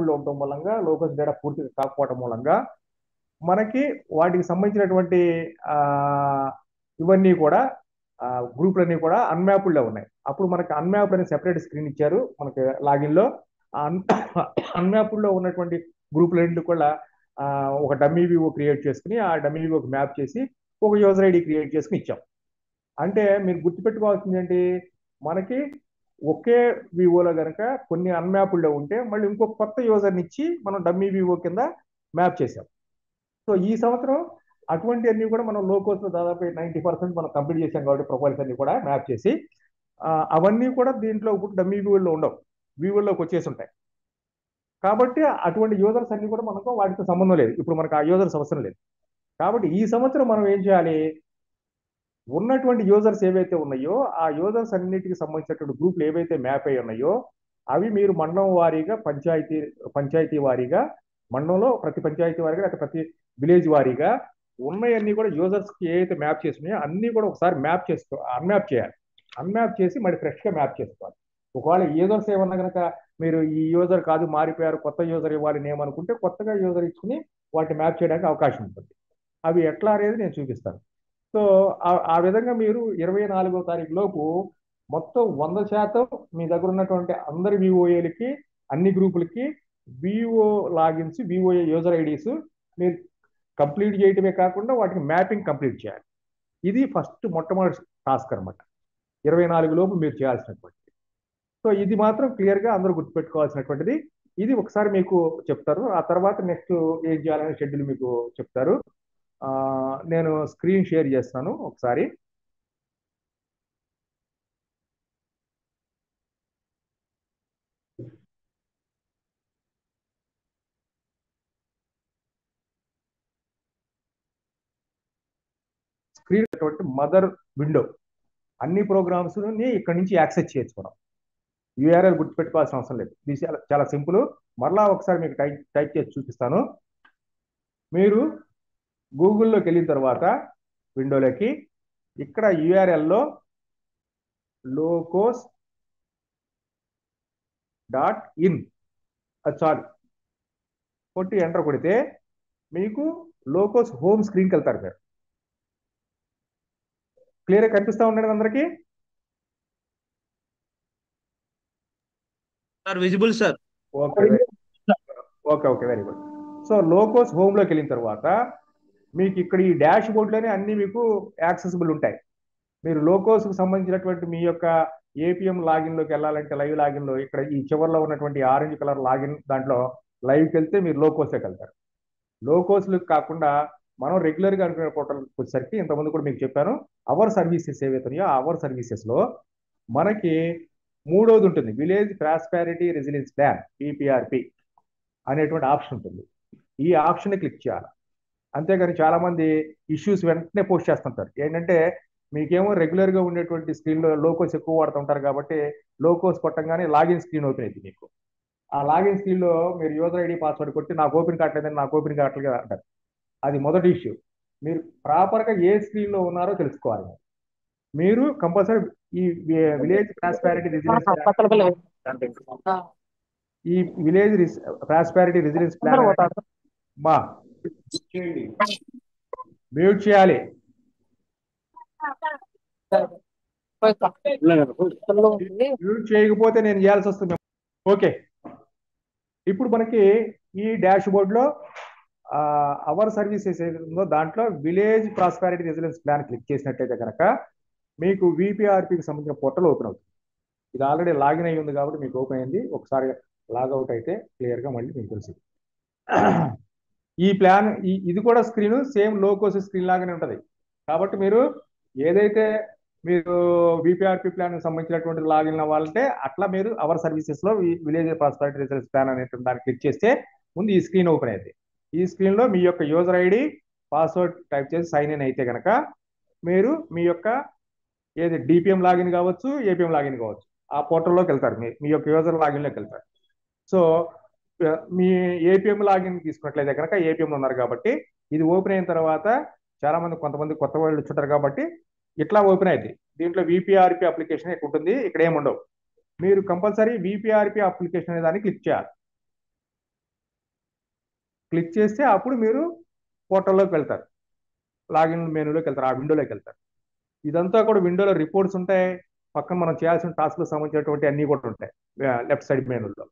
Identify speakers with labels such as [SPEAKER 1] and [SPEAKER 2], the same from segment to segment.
[SPEAKER 1] లో ఉండటం మూలంగా లోకస్ డేటా పూర్తిగా కాకపోవడం మూలంగా మనకి వాటికి సంబంధించినటువంటి ఇవన్నీ కూడా గ్రూపులన్నీ కూడా అన్మ్యాప్డ్లో ఉన్నాయి. అప్పుడు మనకి అన్మ్యాప్డ్ అనే సెపరేట్ స్క్రీన్ ఇచ్చారు మనకి లాగిన్లో. అన్మ్యాప్డ్లో ఉన్నటువంటి గ్రూపులన్నింటి కూడా ఒక డమ్మీ వ్యూ క్రియేట్ చేసుకుని ఆ డమ్మీ వ్యూకి మ్యాప్ చేసి ఒక యూజర్ ఐడి క్రియేట్ చేసుకుని ఇచ్చాం. అంటే మీరు గుర్తుపెట్టుకోవాల్సింది ఏంటి, మనకి ఒకే వివోలో కనుక కొన్ని అన్మ్యాప్డ్లో ఉంటే మళ్ళీ ఇంకొక కొత్త యూజర్ని ఇచ్చి మనం డమ్మీ వివో కింద మ్యాప్ చేసాం. సో ఈ సంవత్సరం అటువంటి అన్ని కూడా మనం లో కోస్ట్ లో దాదాపు 90% మనం కంప్లీట్ చేసాం కాబట్టి ప్రొఫైల్స్ అన్ని కూడా మ్యాప్ చేసి అవన్నీ కూడా దీంట్లో ఇప్పుడు డమ్మీ వ్యూలో ఉండవు, వ్యూలోకి వచ్చేసి ఉంటాయి. కాబట్టి అటువంటి యూజర్స్ అన్ని కూడా మనకు వాటితో సంబంధం లేదు, ఇప్పుడు మనకు ఆ యూజర్స్ అవసరం లేదు. కాబట్టి ఈ సంవత్సరం మనం ఏం చేయాలి, ఉన్నటువంటి యూజర్స్ ఏవైతే ఉన్నాయో ఆ యూజర్స్ అన్నిటికి సంబంధించినటువంటి గ్రూపులు ఏవైతే మ్యాప్ అయి ఉన్నాయో అవి మీరు మండలం వారీగా పంచాయతీ వారీగా, మండలంలో ప్రతి పంచాయతీ వారీగా లేకపోతే ప్రతి విలేజ్ వారీగా ఉన్నాయన్నీ కూడా యూజర్స్కి ఏవైతే మ్యాప్ చేస్తున్నాయో అన్నీ కూడా ఒకసారి అన్మ్యాప్ చేయాలి. అన్మ్యాప్ చేసి మళ్ళీ ఫ్రెష్గా మ్యాప్ చేసుకోవాలి. ఒకవేళ యూజర్స్ ఏమన్నా కనుక మీరు ఈ యూజర్ కాదు మారిపోయారు కొత్త యూజర్ ఇవ్వాలి నేమ్ అనుకుంటే కొత్తగా యూజర్ ఇచ్చుకుని వాటిని మ్యాప్ చేయడానికి అవకాశం ఉంటుంది. అవి ఎట్లా అనేది నేను చూపిస్తాను. సో ఆ విధంగా మీరు 24వ తారీఖు లోపు మొత్తం 100% మీ దగ్గర ఉన్నటువంటి అందరి విఓఏలకి అన్ని గ్రూపులకి VO logins VOA user IDs మీరు కంప్లీట్ చేయటమే కాకుండా వాటికి మ్యాపింగ్ కంప్లీట్ చేయాలి. ఇది ఫస్ట్ మొట్టమొదటి టాస్క్ అనమాట, 24 లోపు మీరు చేయాల్సినటువంటిది. సో ఇది మాత్రం క్లియర్గా అందరూ గుర్తుపెట్టుకోవాల్సినటువంటిది. ఇది ఒకసారి మీకు చెప్తారు, ఆ తర్వాత నెక్స్ట్ ఏం చేయాలనే షెడ్యూల్ మీకు చెప్తారు. నేను స్క్రీన్ షేర్ చేస్తాను ఒకసారి. స్క్రీన్ మదర్ విండో అన్ని ప్రోగ్రామ్స్ ఇక్కడ నుంచి యాక్సెస్ చేయొచ్చు. మనం యూఆర్ఎల్ గుర్తుపెట్టుకోవాల్సిన అవసరం లేదు, ఇది చాలా సింపుల్. మరలా ఒకసారి మీకు టైప్ చేసి చూపిస్తాను. మీరు గూగుల్లోకి వెళ్ళిన తర్వాత విండోలోకి ఇక్కడ యూఆర్ఎల్లో locos.in అది చాలు కొట్టి ఎంటర్ కొడితే మీకు లోకోస్ హోమ్ స్క్రీన్కి వెళ్తారు. మీరు క్లియర్గా కనిపిస్తూ ఉండండి అందరికీ.
[SPEAKER 2] Visible sir.
[SPEAKER 1] Okay okay okay very good. So LOKOS హోమ్లోకి వెళ్ళిన తర్వాత మీకు ఇక్కడ ఈ డాష్ బోర్డ్లోనే అన్ని మీకు యాక్సెసిబుల్ ఉంటాయి. మీరు లోకోస్కి సంబంధించినటువంటి మీ యొక్క ఏపీఎం లాగిన్లోకి వెళ్ళాలంటే లైవ్ లాగిన్లో ఇక్కడ ఈ చివరిలో ఉన్నటువంటి ఆరెంజ్ కలర్ లాగిన్ దాంట్లో లైవ్కి వెళ్తే మీరు లోకోస్లోకి వెళ్తారు. లోకోస్లకు కాకుండా మనం రెగ్యులర్గా అనుకునే పోర్టల్కి వచ్చేసరికి ఇంతకుముందు కూడా మీకు చెప్పాను, అవర్ సర్వీసెస్ ఏవైతున్నాయో ఆ అవర్ సర్వీసెస్లో మనకి మూడోది ఉంటుంది, విలేజ్ ప్రాస్పారిటీ రెసిలియన్స్ ప్లాన్ పిపిఆర్పి అనేటువంటి ఆప్షన్ ఉంటుంది. ఈ ఆప్షన్ క్లిక్ చేయాలి. అంతేగాని చాలా మంది ఇష్యూస్ వెంటనే పోస్ట్ చేస్తుంటారు. ఏంటంటే మీకేమో రెగ్యులర్గా ఉండేటువంటి స్క్రీన్లో లోకోస్ ఎక్కువ వాడుతుంటారు కాబట్టి లోకోస్ కొట్టంగానే లాగిన్ స్క్రీన్ ఓపెన్ అయింది. మీకు ఆ లాగిన్ స్క్రీన్లో మీరు యూజర్ ఐడి పాస్వర్డ్ కొట్టి నాకు ఓపెన్ కావట్లేదని నాకు ఓపెన్ కావట్లేదు అంటారు. అది మొదటి ఇష్యూ. మీరు ప్రాపర్గా ఏ స్క్రీన్లో ఉన్నారో తెలుసుకోవాలి. మీరు కంపల్సరీ ఈ విలేజ్ ప్రాస్పారిటీ రెసిడెన్స్ ఈ విలేజ్ ప్రాస్పారిటీ రెసిడెన్స్ ప్లాన్ బా మ్యూట్ చేయాలి. మ్యూట్ చేయకపోతే నేను చేయాల్సి వస్తుంది. ఓకే, ఇప్పుడు మనకి ఈ డాష్ బోర్డ్లో అవర్ సర్వీసెస్ ఏదో దాంట్లో village prosperity residence plan click చేసినట్టయితే కనుక మీకు విపిఆర్పికి సంబంధించిన పోర్టల్ ఓపెన్ అవుతుంది. ఇది ఆల్రెడీ లాగిన్ అయ్యి ఉంది కాబట్టి మీకు ఓపెన్ అయింది. ఒకసారి లాగౌట్ అయితే క్లియర్గా మళ్ళీ మీకు తెలుస్తుంది. ఈ ప్లాన్ ఇది కూడా స్క్రీన్ సేమ్ లోకోస్ స్క్రీన్ లాగానే ఉంటుంది. కాబట్టి మీరు ఏదైతే మీరు విపిఆర్పి ప్లాన్ సంబంధించినటువంటి లాగిన్ అవ్వాలంటే అట్లా మీరు అవర్ సర్వీసెస్లో విలేజ్ ప్రాస్పారిటీ రెసిడెన్స్ ప్లాన్ అనేటువంటి దాన్ని క్లిక్ చేస్తే ముందు ఈ స్క్రీన్ ఓపెన్ అయింది. ఈ స్క్రీన్లో మీ యొక్క యూజర్ ఐడి పాస్వర్డ్ టైప్ చేసి సైన్ ఇన్ అయితే కనుక మీరు మీ యొక్క ఏది డిపిఎం లాగిన్ కావచ్చు ఏపీఎం లాగిన్ కావచ్చు ఆ పోర్టల్లోకి వెళ్తారు. మీ యొక్క యూజర్ లాగిన్లోకి వెళ్తారు. సో మీ ఏపీఎం లాగిన్ తీసుకున్నట్లయితే కనుక ఏపీఎంలో ఉన్నారు కాబట్టి ఇది ఓపెన్ అయిన తర్వాత చాలా మంది కొంతమంది కొత్త వాళ్ళు వచ్చుంటారు కాబట్టి ఇట్లా ఓపెన్ అయింది. దీంట్లో విపిఆర్పి అప్లికేషన్ ఇక్కడ ఉంటుంది, ఇక్కడ ఏముండవు. మీరు కంపల్సరీ విపిఆర్పి అప్లికేషన్ అనే దాన్ని క్లిక్ చేయాలి. క్లిక్ చేస్తే అప్పుడు మీరు పోర్టల్లోకి వెళ్తారు, లాగిన్ మెనూలోకి వెళ్తారు, ఆ విండోలోకి వెళ్తారు. ఇదంతా కూడా విండోలో రిపోర్ట్స్ ఉంటాయి, పక్కన మనం చేయాల్సిన టాస్క్లకు సంబంధించినటువంటి అన్ని కూడా ఉంటాయి లెఫ్ట్ సైడ్ మెనూలో.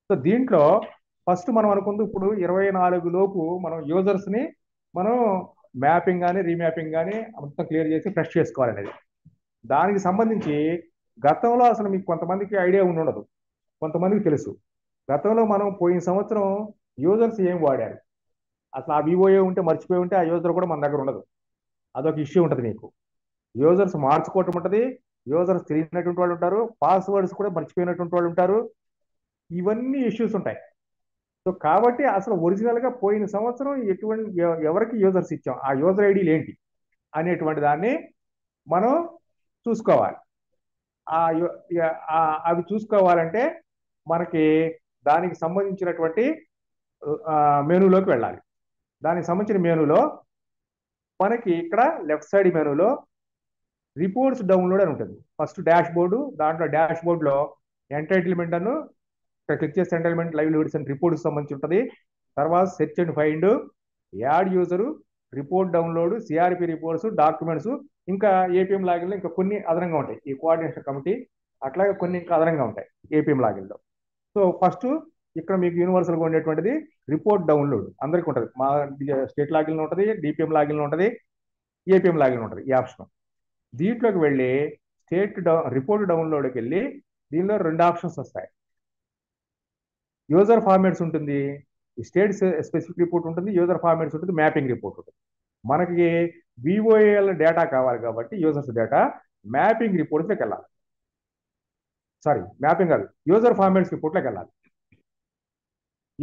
[SPEAKER 1] సో దీంట్లో ఫస్ట్ మనం అనుకుంది ఇప్పుడు 24 లోపు మనం యూజర్స్ని మనం మ్యాపింగ్ కానీ రీమ్యాపింగ్ కానీ అంతా క్లియర్ చేసి ఫ్రెష్ చేసుకోవాలనేది. దానికి సంబంధించి గతంలో అసలు మీకు కొంతమందికి ఐడియా ఉండదు, కొంతమందికి తెలుసు. గతంలో మనం పోయిన సంవత్సరం యూజర్స్ ఏం వాడారు, అసలు ఆ వివోఏ ఉంటే మర్చిపోయి ఉంటే ఆ యూజర్ కూడా మన దగ్గర ఉండదు. అదొక ఇష్యూ ఉంటుంది మీకు. యూజర్స్ మార్చుకోవటం ఉంటుంది, యూజర్స్ తెలియనటువంటి వాళ్ళు ఉంటారు, పాస్వర్డ్స్ కూడా మర్చిపోయినటువంటి వాళ్ళు ఉంటారు. ఇవన్నీ ఇష్యూస్ ఉంటాయి. సో కాబట్టి అసలు ఒరిజినల్ గా పోయిన సంవత్సరం ఎటువంటి ఎవరికి యూజర్స్ ఇచ్చాం, ఆ యూజర్ ఐడీలు ఏంటి అనేటువంటి దాన్ని మనం చూసుకోవాలి. ఆ అవి చూసుకోవాలంటే మనకి దానికి సంబంధించినటువంటి మెనూలోకి వెళ్ళాలి. దానికి సంబంధించిన మెనూలో మనకి ఇక్కడ లెఫ్ట్ సైడ్ మెనూలో రిపోర్ట్స్ డౌన్లోడ్ అని ఉంటుంది. ఫస్ట్ డాష్ బోర్డు, దాంట్లో డాష్ బోర్డులో ఎంటైటిల్మెంట్ అను ఇక్కడ క్లిక్ చేస్తే ఎంటైటిల్మెంట్ లైవ్లీహుడ్స్ అండ్ రిపోర్ట్స్ సంబంధించి ఉంటుంది. తర్వాత search and find, add user, report download, CRP reports, documents, ఇంకా ఏపీఎం లాగిన్లో ఇంకా కొన్ని అదనంగా ఉంటాయి. ఈ కోఆర్డినేషన్ కమిటీ అట్లాగే కొన్ని ఇంకా అదనంగా ఉంటాయి ఏపీఎం లాగిన్లో. సో ఫస్ట్ ఇక్కడ మీకు యూనివర్సల్గా ఉండేటువంటిది రిపోర్ట్ డౌన్లోడ్ అందరికీ ఉంటుంది. మా స్టేట్ లాగిన్లో ఉంటుంది, డిపిఎం లాగిన్లో ఉంటుంది, ఏపీఎం లాగిన్ ఉంటుంది ఈ ఆప్షన్. దీంట్లోకి వెళ్ళి రిపోర్ట్ డౌన్లోడ్కి వెళ్ళి దీనిలో రెండు ఆప్షన్స్ వస్తాయి. యూజర్ ఫార్మాట్స్ ఉంటుంది, స్టేట్ స్పెసిఫిక్ రిపోర్ట్ ఉంటుంది, యూజర్ ఫార్మాట్స్ ఉంటుంది, మ్యాపింగ్ రిపోర్ట్ ఉంటుంది. మనకి విఓఏఎల్ డేటా కావాలి కాబట్టి యూజర్స్ డేటా మ్యాపింగ్ రిపోర్ట్లోకి వెళ్ళాలి. సారీ, మ్యాపింగ్ కాదు, యూజర్ ఫార్మాట్స్ రిపోర్ట్లోకి వెళ్ళాలి.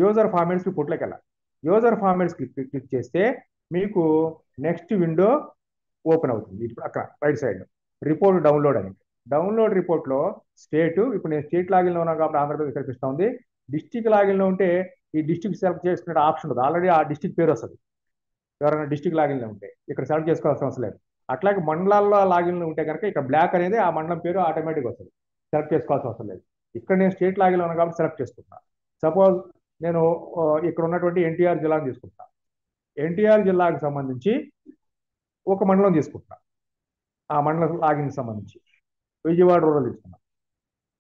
[SPEAKER 1] యూజర్ ఫార్మాట్స్ రిపోర్ట్లోకి వెళ్ళాలి. యూజర్ ఫార్మాట్స్ క్లిక్ చేస్తే మీకు నెక్స్ట్ విండో ఓపెన్ అవుతుంది. ఇప్పుడు అక్కడ రైట్ సైడ్ రిపోర్ట్ డౌన్లోడ్ అని, డౌన్లోడ్ రిపోర్ట్లో స్టేట్, ఇప్పుడు నేను స్టేట్ లాగిన్లో ఉన్నా కాబట్టి ఆంధ్రప్రదేశ్ కనిపిస్తూ ఉంది. డిస్టిక్ లాగిన్లో ఉంటే ఈ డిస్టిక్ సెలెక్ట్ చేసుకునే ఆప్షన్ ఉంది, ఆల్రెడీ ఆ డిస్టిక్ పేరు వస్తుంది. ఎవరైనా డిస్టిక్ లాగిన్లో ఉంటే ఇక్కడ సెలెక్ట్ చేసుకోవాల్సిన అవసరం లేదు. అట్లాగే మండలాల్లో లాగిన్లో ఉంటే కనుక ఇక్కడ బ్లాక్ అనేది ఆ మండలం పేరు ఆటోమేటిక్ వస్తుంది, సెలెక్ట్ చేసుకోవాల్సిన అవసరం లేదు. ఇక్కడ నేను స్టేట్ లాగిన్లో ఉన్నా కాబట్టి సెలెక్ట్ చేసుకుంటాను. సపోజ్ నేను ఇక్కడ ఉన్నటువంటి ఎన్టీఆర్ జిల్లాను తీసుకుంటాను. ఎన్టీఆర్ జిల్లాకు సంబంధించి ఒక మండలం తీసుకుంటున్నా, ఆ మండలం లాగిన్కి సంబంధించి విజయవాడ రూరల్ తీసుకున్నా.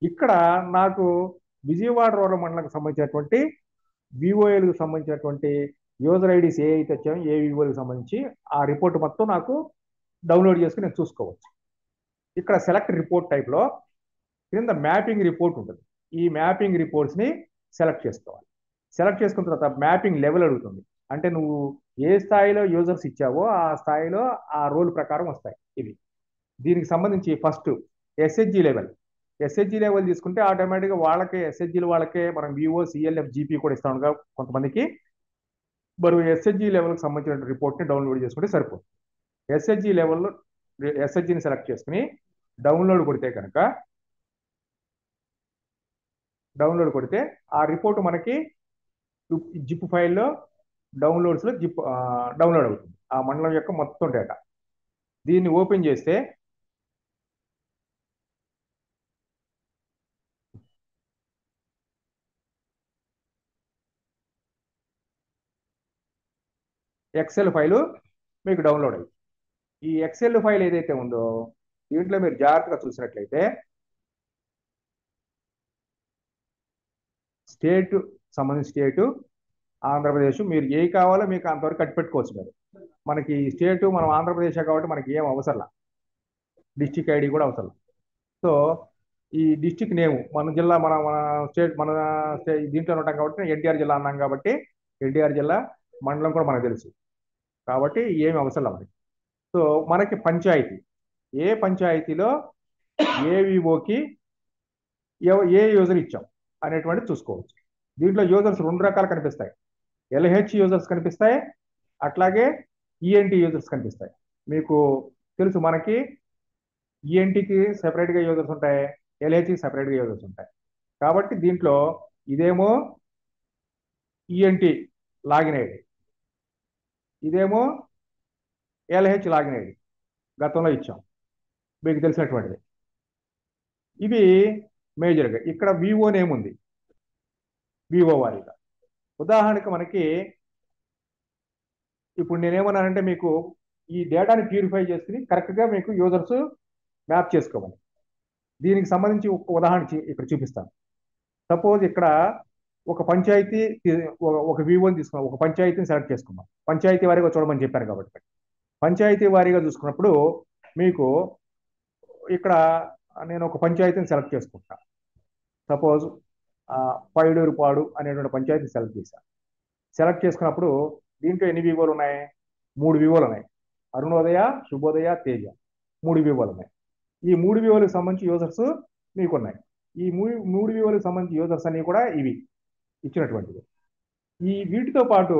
[SPEAKER 1] ఇక్కడ నాకు విజయవాడ రూరల్ మండలంకి సంబంధించినటువంటి విఓఏలకు సంబంధించినటువంటి యూజర్ ఐడీస్ ఏ అయితే వచ్చాయో ఏ విఓలకు సంబంధించి ఆ రిపోర్ట్ మొత్తం నాకు డౌన్లోడ్ చేసుకుని నేను చూసుకోవచ్చు. ఇక్కడ సెలెక్ట్ రిపోర్ట్ టైప్లో కింద మ్యాపింగ్ రిపోర్ట్ ఉంటుంది. ఈ మ్యాపింగ్ రిపోర్ట్స్ని సెలెక్ట్ చేసుకోవాలి. సెలెక్ట్ చేసుకున్న తర్వాత మ్యాపింగ్ లెవెల్ అడుగుతుంది, అంటే నువ్వు ఏ స్థాయిలో యూజర్స్ ఇచ్చావో ఆ స్థాయిలో ఆ రోల్ ప్రకారం వస్తాయి ఇవి. దీనికి సంబంధించి first SHG level, SHG level తీసుకుంటే ఆటోమేటిక్గా వాళ్ళకే ఎస్హెచ్జీలు వాళ్ళకే మనం విఓ సిఎల్ఎఫ్ జీపీ కూడా ఇస్తాం కదా కొంతమందికి. మరి ఎస్హెచ్జి లెవెల్కి సంబంధించిన రిపోర్ట్ని డౌన్లోడ్ చేసుకుంటే సరిపోతుంది. ఎస్హెచ్జి లెవెల్లో ఎస్హెచ్జిని సెలెక్ట్ చేసుకుని డౌన్లోడ్ కొడితే కనుక, డౌన్లోడ్ కొడితే ఆ రిపోర్ట్ మనకి జిప్ ఫైల్లో డౌన్లోడ్స్లో డౌన్లోడ్ అవుతుంది ఆ మండలం యొక్క మొత్తం డేటా. దీన్ని ఓపెన్ చేస్తే ఎక్సెల్ ఫైలు మీకు డౌన్లోడ్ అయ్యింది. ఈ ఎక్సెల్ ఫైల్ ఏదైతే ఉందో దీంట్లో మీరు జాగ్రత్తగా చూసినట్లయితే స్టేట్ సంబంధించి స్టేటు ఆంధ్రప్రదేశ్ మీరు ఏ కావాలో మీకు అంతవరకు కట్టి పెట్టుకోవచ్చు. మీరు మనకి స్టేటు మనం ఆంధ్రప్రదేశ్ కాబట్టి మనకి ఏం అవసరం, డిస్టిక్ ఐడి కూడా అవసరం. సో ఈ డిస్టిక్ నేమ్ మన జిల్లా మన మన స్టేట్ మన దీంట్లో ఉంటాం కాబట్టి ఎన్టీఆర్ జిల్లా అన్నాం కాబట్టి ఎన్టీఆర్ జిల్లా, మండలం కూడా మనకు తెలుసు కాబట్టి ఏమి అవసరం లేదు. సో మనకి పంచాయతీ, ఏ పంచాయతీలో ఏ వివోకి ఏ యూజర్ ఇచ్చాం అనేటువంటి చూసుకోవచ్చు. దీంట్లో యూజర్స్ రెండు రకాలు కనిపిస్తాయి, ఎల్హెచ్ యూజర్స్ కనిపిస్తాయి, అట్లాగే ఈఎన్టీ యూజర్స్ కనిపిస్తాయి. మీకు తెలుసు మనకి ఈఎన్టీకి సెపరేట్గా యూజర్స్ ఉంటాయి, ఎల్హెచ్కి సెపరేట్గా యూజర్స్ ఉంటాయి. కాబట్టి దీంట్లో ఇదేమో ఈఎన్టీ లాగిన్ ఐడి, ఇదేమో ఎల్హెచ్ లాగిన్ ఐడి గతంలో ఇచ్చాం మీకు తెలిసినటువంటిది. ఇవి మేజర్గా ఇక్కడ వివో నేమ్ ఉంది, వివో వారిగా. ఉదాహరణకు మనకి ఇప్పుడు నేనేమన్నానంటే మీకు ఈ డేటాని ప్యూరిఫై చేసుకుని కరెక్ట్గా మీకు యూజర్స్ మ్యాప్ చేసుకోవాలి. దీనికి సంబంధించి ఒక ఉదాహరణ ఇక్కడ చూపిస్తాను. సపోజ్ ఇక్కడ ఒక పంచాయతీ ఒక వివోని తీసుకున్నాం, ఒక పంచాయతీని సెలెక్ట్ చేసుకున్నాం. పంచాయతీ వారీగా చూడమని చెప్పాను కాబట్టి పంచాయతీ వారీగా చూసుకున్నప్పుడు మీకు ఇక్కడ నేను ఒక పంచాయతీని సెలెక్ట్ చేసుకుంటాను. సపోజ్ పైడూరుపాడు అనేటువంటి పంచాయతీని సెలెక్ట్ చేశాను. సెలెక్ట్ చేసుకున్నప్పుడు దీంట్లో ఎన్ని వివోలు ఉన్నాయి? 3 వివోలు ఉన్నాయి. అరుణోదయ, శుభోదయ, తేజ 3 వివోలు ఉన్నాయి. ఈ 3 వివోలకు సంబంధించి యూజర్స్ మీకు ఉన్నాయి. ఈ మూడు వివోలకు సంబంధించి యూజర్స్ అన్ని కూడా ఇవి ఇచ్చినటువంటివి. ఈ వీటితో పాటు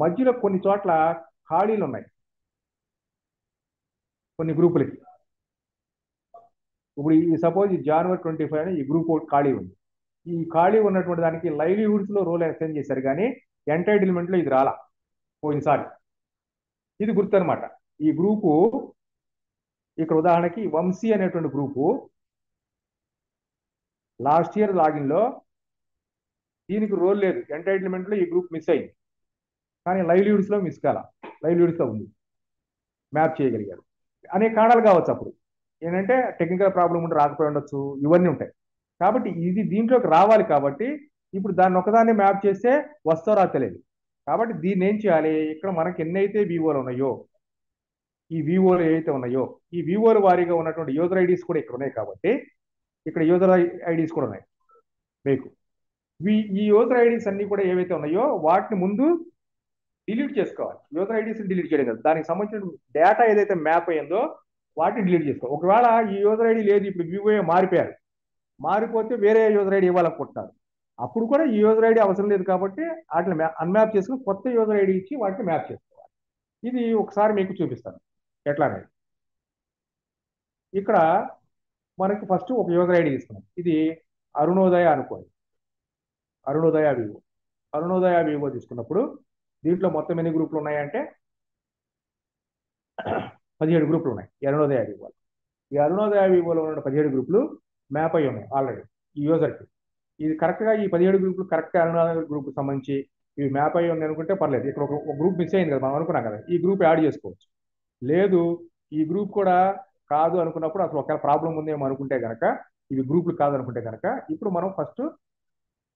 [SPEAKER 1] మధ్యలో కొన్ని చోట్ల ఖాళీలు ఉన్నాయి కొన్ని గ్రూపులకి. ఇప్పుడు ఈ సపోజ్ ఈ January 25 అని ఈ గ్రూప్ ఖాళీ ఉంది. ఈ ఖాళీ ఉన్నటువంటి దానికి లైవ్లీహుడ్స్ లో రోల్ ఎక్స్చేంజ్ చేశారు, కానీ ఎంటైటిల్మెంట్ లో ఇది రాలా పోయినసారి. ఇది గుర్తు అనమాట. ఈ గ్రూపు ఇక్కడ ఉదాహరణకి వంశీ అనేటువంటి గ్రూపు లాస్ట్ ఇయర్ లాగిన్ లో దీనికి రోల్ లేదు, ఎంటైటిల్మెంట్ లో ఈ గ్రూప్ మిస్ అయింది, కానీ లైవ్లీహుడ్స్ లో మిస్ కాల, లైవ్లీహుడ్స్ లో ఉంది, మ్యాప్ చేయగలిగారు. అనేక కారణాలు కావచ్చు. అప్పుడు ఏంటంటే టెక్నికల్ ప్రాబ్లం ఉంటే రాకపోయి ఉండొచ్చు, ఇవన్నీ ఉంటాయి. కాబట్టి ఇది దీంట్లోకి రావాలి. కాబట్టి ఇప్పుడు దాన్ని ఒకదాన్ని మ్యాప్ చేస్తే వస్తారో తెలియదు. కాబట్టి దీన్ని ఏం చేయాలి? ఇక్కడ మనకి ఎన్నైతే వివోలు ఉన్నాయో, ఈ వివోలు ఏవైతే ఉన్నాయో ఈ వివోల వారీగా ఉన్నటువంటి యూజర్ ఐడీస్ కూడా ఇక్కడ ఉన్నాయి. కాబట్టి ఇక్కడ యూజర్ ఐడీస్ కూడా ఉన్నాయి మీకు. ఈ యూజర్ ఐడీస్ అన్ని కూడా ఏవైతే ఉన్నాయో వాటిని ముందు డిలీట్ చేసుకోవాలి. యూజర్ ఐడీస్ డిలీట్ చేయడం కదా, దానికి సంబంధించిన డేటా ఏదైతే మ్యాప్ అయ్యిందో వాటిని డిలీట్ చేసుకోవాలి. ఒకవేళ ఈ యూజర్ ఐడి లేదు, ఇప్పుడు వివో మారిపోయారు, మారిపోతే వేరే యూజర్ ఐడి ఇవ్వాలనుకుంటున్నారు, అప్పుడు కూడా ఈ యూజర్ ఐడి అవసరం లేదు. కాబట్టి వాటిని అన్మ్యాప్ చేసుకుని కొత్త యూజర్ ఐడి ఇచ్చి వాటిని మ్యాప్ చేసుకోవాలి. ఇది ఒకసారి మీకు చూపిస్తాను ఎట్లా అనేది. ఇక్కడ మనకి ఫస్ట్ ఒక యూజర్ ఐడి తీసుకున్నాం. ఇది అరుణోదయ అనుకోండి, అరుణోదయ వివో. అరుణోదయ వివో తీసుకున్నప్పుడు దీంట్లో మొత్తం ఎన్ని గ్రూపులు ఉన్నాయంటే 17 గ్రూపులు ఉన్నాయి ఈ అరుణోదయ వివో. ఈ అరుణోదయ వివోలో ఉన్న 17 గ్రూపులు మ్యాప్ అయి ఉన్నాయి ఆల్రెడీ ఈ యూజర్కి. ఇది కరెక్ట్గా ఈ 17 గ్రూపులు కరెక్ట్గా అరుణోదయ గ్రూప్ సంబంధించి ఇవి మ్యాప్ అయ్యి ఉంది అనుకుంటే పర్లేదు. ఇక్కడ ఒక గ్రూప్ మిస్ అయింది కదా, మనం అనుకున్నాం కదా, ఈ గ్రూప్ యాడ్ చేసుకోవచ్చు. లేదు ఈ గ్రూప్ కూడా కాదు అనుకున్నప్పుడు, అసలు ఒకవేళ ప్రాబ్లం ఉందేమో అనుకుంటే కనుక, ఇవి గ్రూపులు కాదు అనుకుంటే కనుక, ఇప్పుడు మనం ఫస్ట్